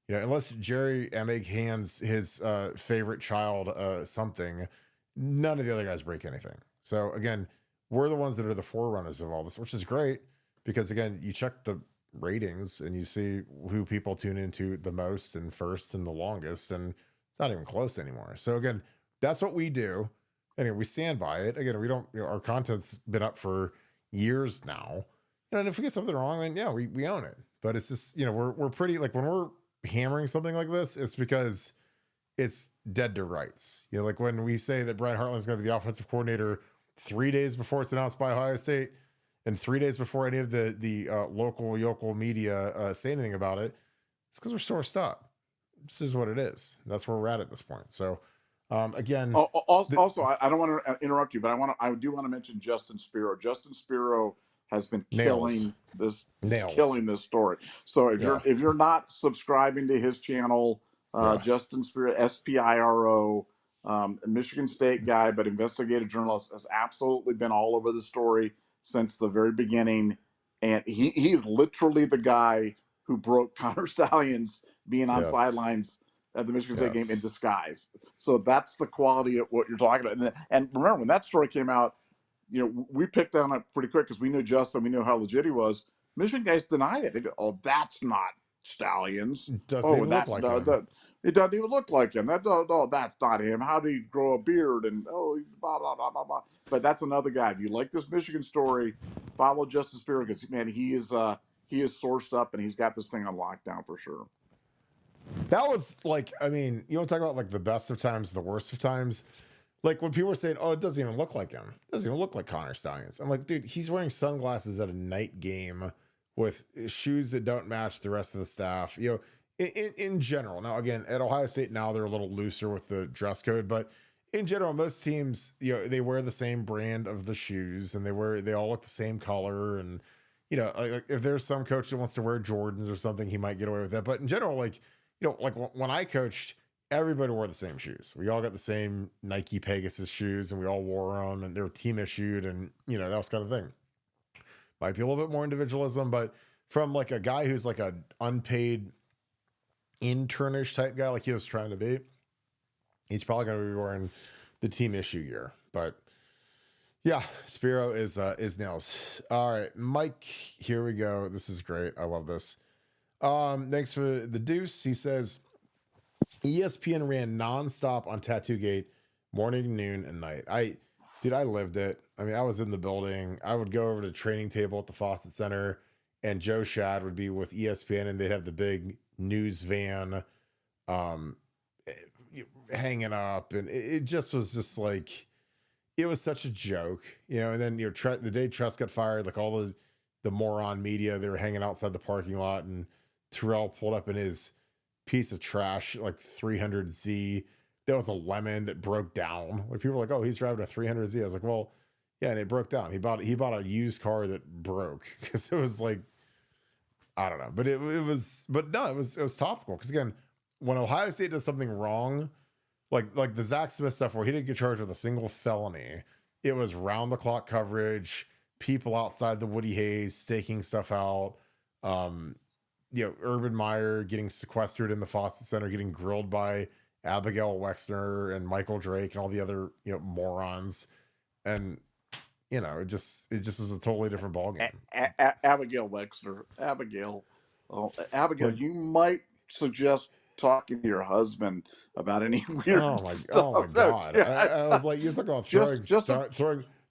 Unless Jerry Emig hands his favorite child something, none of the other guys break anything. So again, we're the ones that are the forerunners of all this, which is great because, again, you check the ratings and you see who people tune into the most and first and the longest, and it's not even close anymore. So again, that's what we do. Anyway, we stand by it. Again, we don't, our content's been up for years now. And if we get something wrong, then yeah, we own it. But it's just, we're pretty, like, when we're hammering something like this, it's because it's dead to rights. Like when we say that Brian Hartline's going to be the offensive coordinator 3 days before it's announced by Ohio State, and 3 days before any of the local yokel media say anything about it, it's because we're sourced up. This is what it is. That's where we're at this point. So again, also, I don't want to interrupt you, but I do want to mention Justin Spiro. Justin Spiro has been killing this story. So if you're not subscribing to his channel, Justin Spiro, Spiro, Michigan State guy, but investigative journalist, has absolutely been all over the story since the very beginning. And he's literally the guy who broke Connor Stalions being on sidelines at the Michigan State game in disguise. So that's the quality of what you're talking about. And remember, when that story came out, we picked on it pretty quick because we knew Justin, we knew how legit he was. Michigan guys denied it. They go, "Oh, that's not Stalions. It doesn't even look like him. It doesn't even look like him. That's not him. How do you grow a beard?" And blah, blah, blah, blah, blah. But that's another guy. If you like this Michigan story, follow Justin Spiro because, man, he is sourced up and he's got this thing on lockdown for sure. That was like, I mean, you want to talk about like the best of times, the worst of times. Like when people are saying, "Oh, it doesn't even look like him. It doesn't even look like Connor Stallions." I'm like, dude, he's wearing sunglasses at a night game with shoes that don't match the rest of the staff. You know, in general. Now, again, at Ohio State now they're a little looser with the dress code, but in general, most teams, you know, they wear the same brand of the shoes and they all look the same color. And you know, like if there's some coach that wants to wear Jordans or something, he might get away with that. But in general, like, you know, like when I coached, everybody wore the same shoes. We all got the same Nike Pegasus shoes and we all wore them and they were team issued. And, you know, that was kind of the thing. Might be a little bit more individualism, but from like a guy who's like an unpaid internish type guy, like he was trying to be, he's probably going to be wearing the team issue gear. But yeah, Spiro is nails. All right, Mike, here we go. This is great. I love this. Thanks for the deuce. He says, ESPN ran nonstop on Tattoo Gate, morning, noon, and night. I lived it. I mean, I was in the building. I would go over to the training table at the Fawcett Center, and Joe Shad would be with ESPN, and they'd have the big news van, hanging up, and it just was just like, it was such a joke, you know. And then the day Trust got fired, like all the moron media, they were hanging outside the parking lot, and Terrell pulled up in his piece of trash, like 300Z. There was a lemon that broke down. Like people were like, "Oh, he's driving a 300Z." I was like, "Well, yeah," and it broke down. He bought a used car that broke because it was like, I don't know, but it was topical because again, when Ohio State does something wrong, like the Zach Smith stuff where he didn't get charged with a single felony, it was round the clock coverage, people outside the Woody Hayes staking stuff out. You know, Urban Meyer getting sequestered in the Fawcett Center, getting grilled by Abigail Wexner and Michael Drake and all the other, you know, morons. And, you know, it just was a totally different ballgame. Abigail Wexner. Abigail, Like, you might suggest talking to your husband about any weird stuff. Oh my God. I was like, you're talking about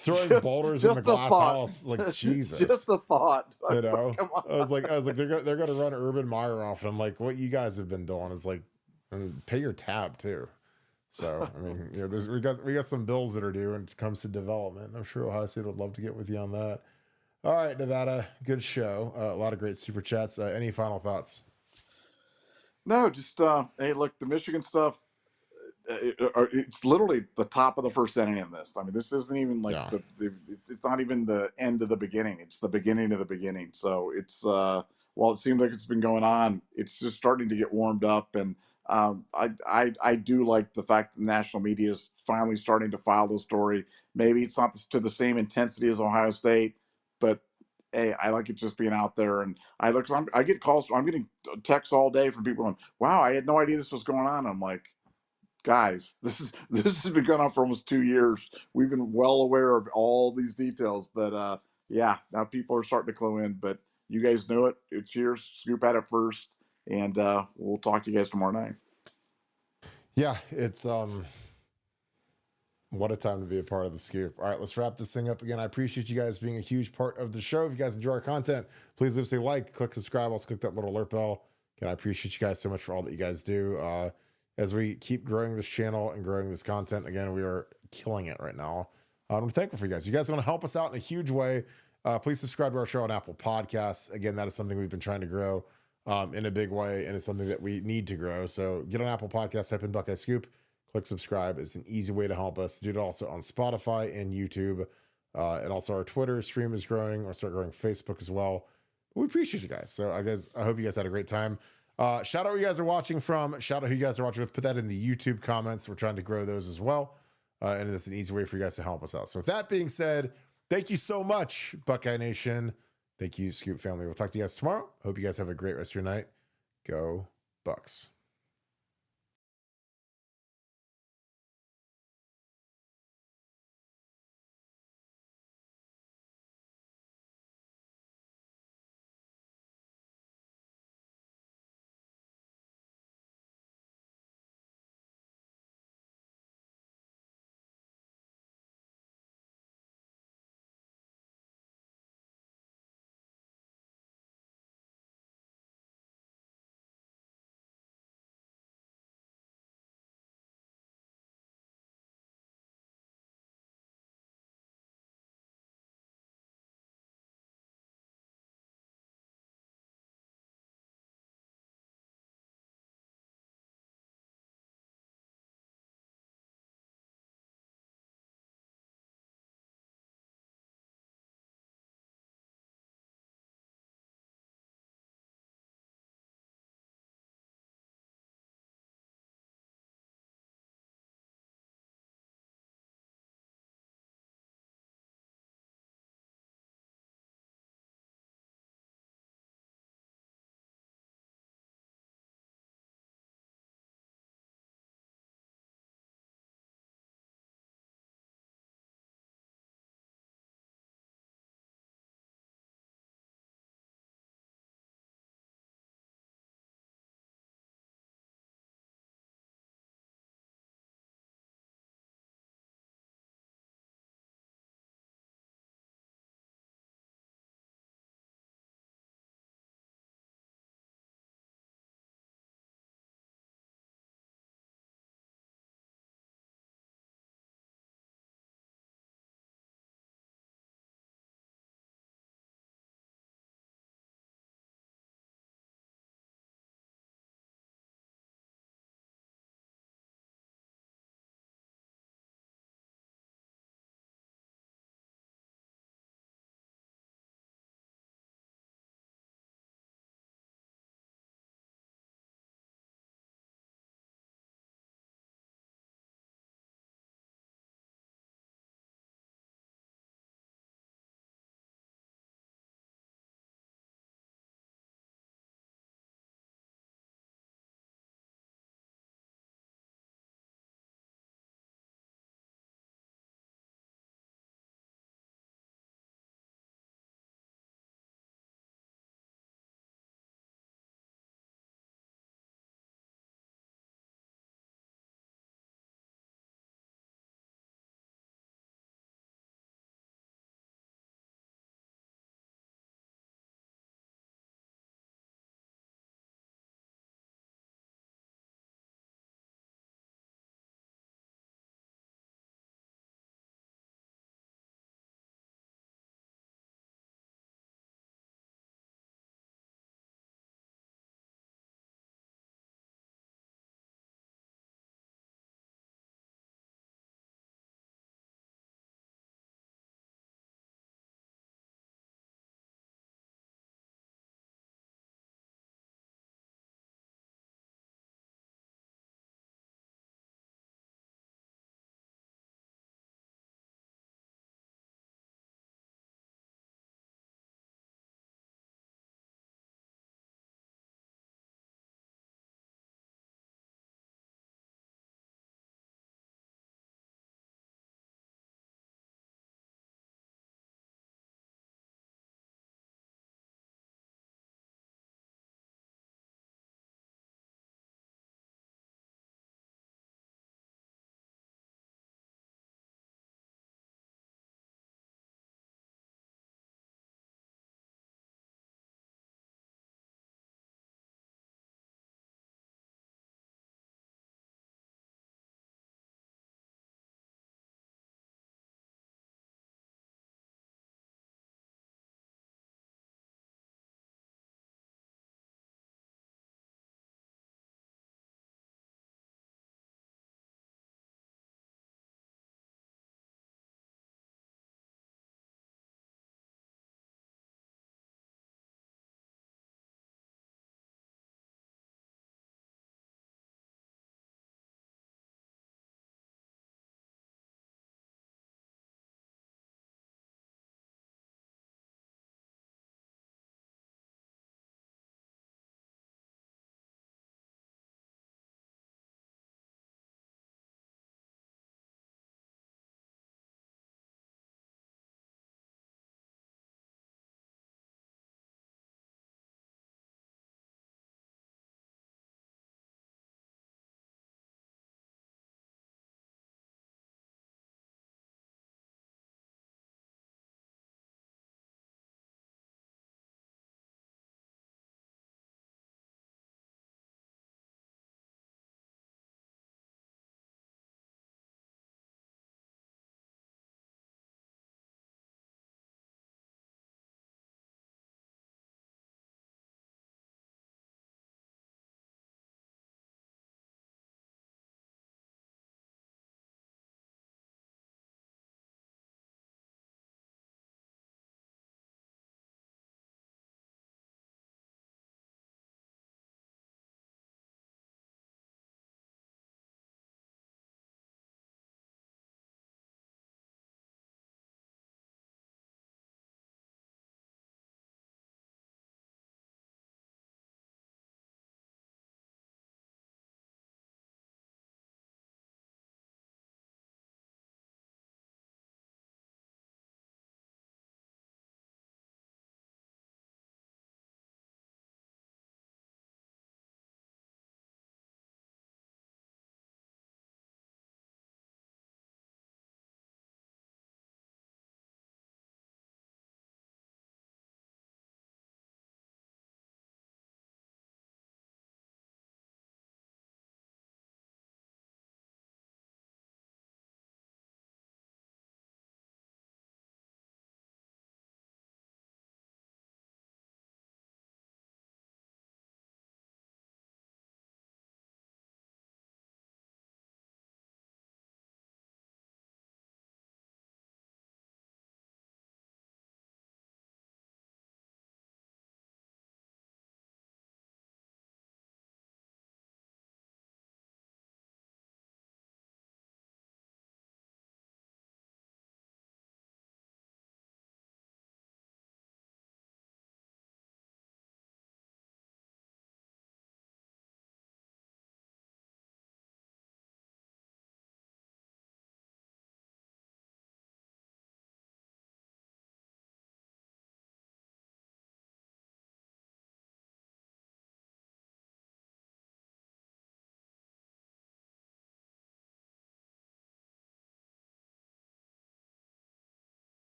throwing boulders in the glass house. Like, Jesus. Just a thought. You know, I was like, they're going to run Urban Meyer off. And I'm like, what you guys have been doing is like, pay your tab too. So, I mean, you know, we got some bills that are due when it comes to development. I'm sure Ohio State would love to get with you on that. All right, Nevada, good show. A lot of great super chats. Any final thoughts? No, just hey, look, the Michigan stuff. It's literally the top of the first inning in this. I mean, this isn't even like it's not even the end of the beginning. It's the beginning of the beginning. So it's while it seems like it's been going on, it's just starting to get warmed up. And I do like the fact that the national media is finally starting to file the story. Maybe it's not to the same intensity as Ohio State, but hey, I like it just being out there. And I get calls. I'm getting texts all day from people going, "Wow, I had no idea this was going on." I'm like, guys, this has been going on for almost 2 years. We've been well aware of all these details, but yeah, now people are starting to clue in. But you guys know it. It's here. Scoop at it first, and we'll talk to you guys tomorrow night. Yeah, it's what a time to be a part of the Scoop. All right, let's wrap this thing up again. I appreciate you guys being a huge part of the show. If you guys enjoy our content, please leave us a like, click subscribe, also click that little alert bell. Again, I appreciate you guys so much for all that you guys do. As we keep growing this channel and growing this content, again, we are killing it right now. I'm thankful for you guys. You guys want to help us out in a huge way. Please subscribe to our show on Apple Podcasts. Again, that is something we've been trying to grow in a big way, and it's something that we need to grow. So get on Apple Podcasts, type in Buckeye Scoop, click subscribe. It's an easy way to help us. Do it also on Spotify and YouTube. And also our Twitter stream is growing, or start growing Facebook as well. But we appreciate you guys. So I hope you guys had a great time. Shout out where you guys are watching from. Shout out who you guys are watching with. Put that in the YouTube comments. We're trying to grow those as well. And it's an easy way for you guys to help us out. So with that being said, thank you so much, Buckeye Nation. Thank you, Scoop family. We'll talk to you guys tomorrow. Hope you guys have a great rest of your night. Go Bucks.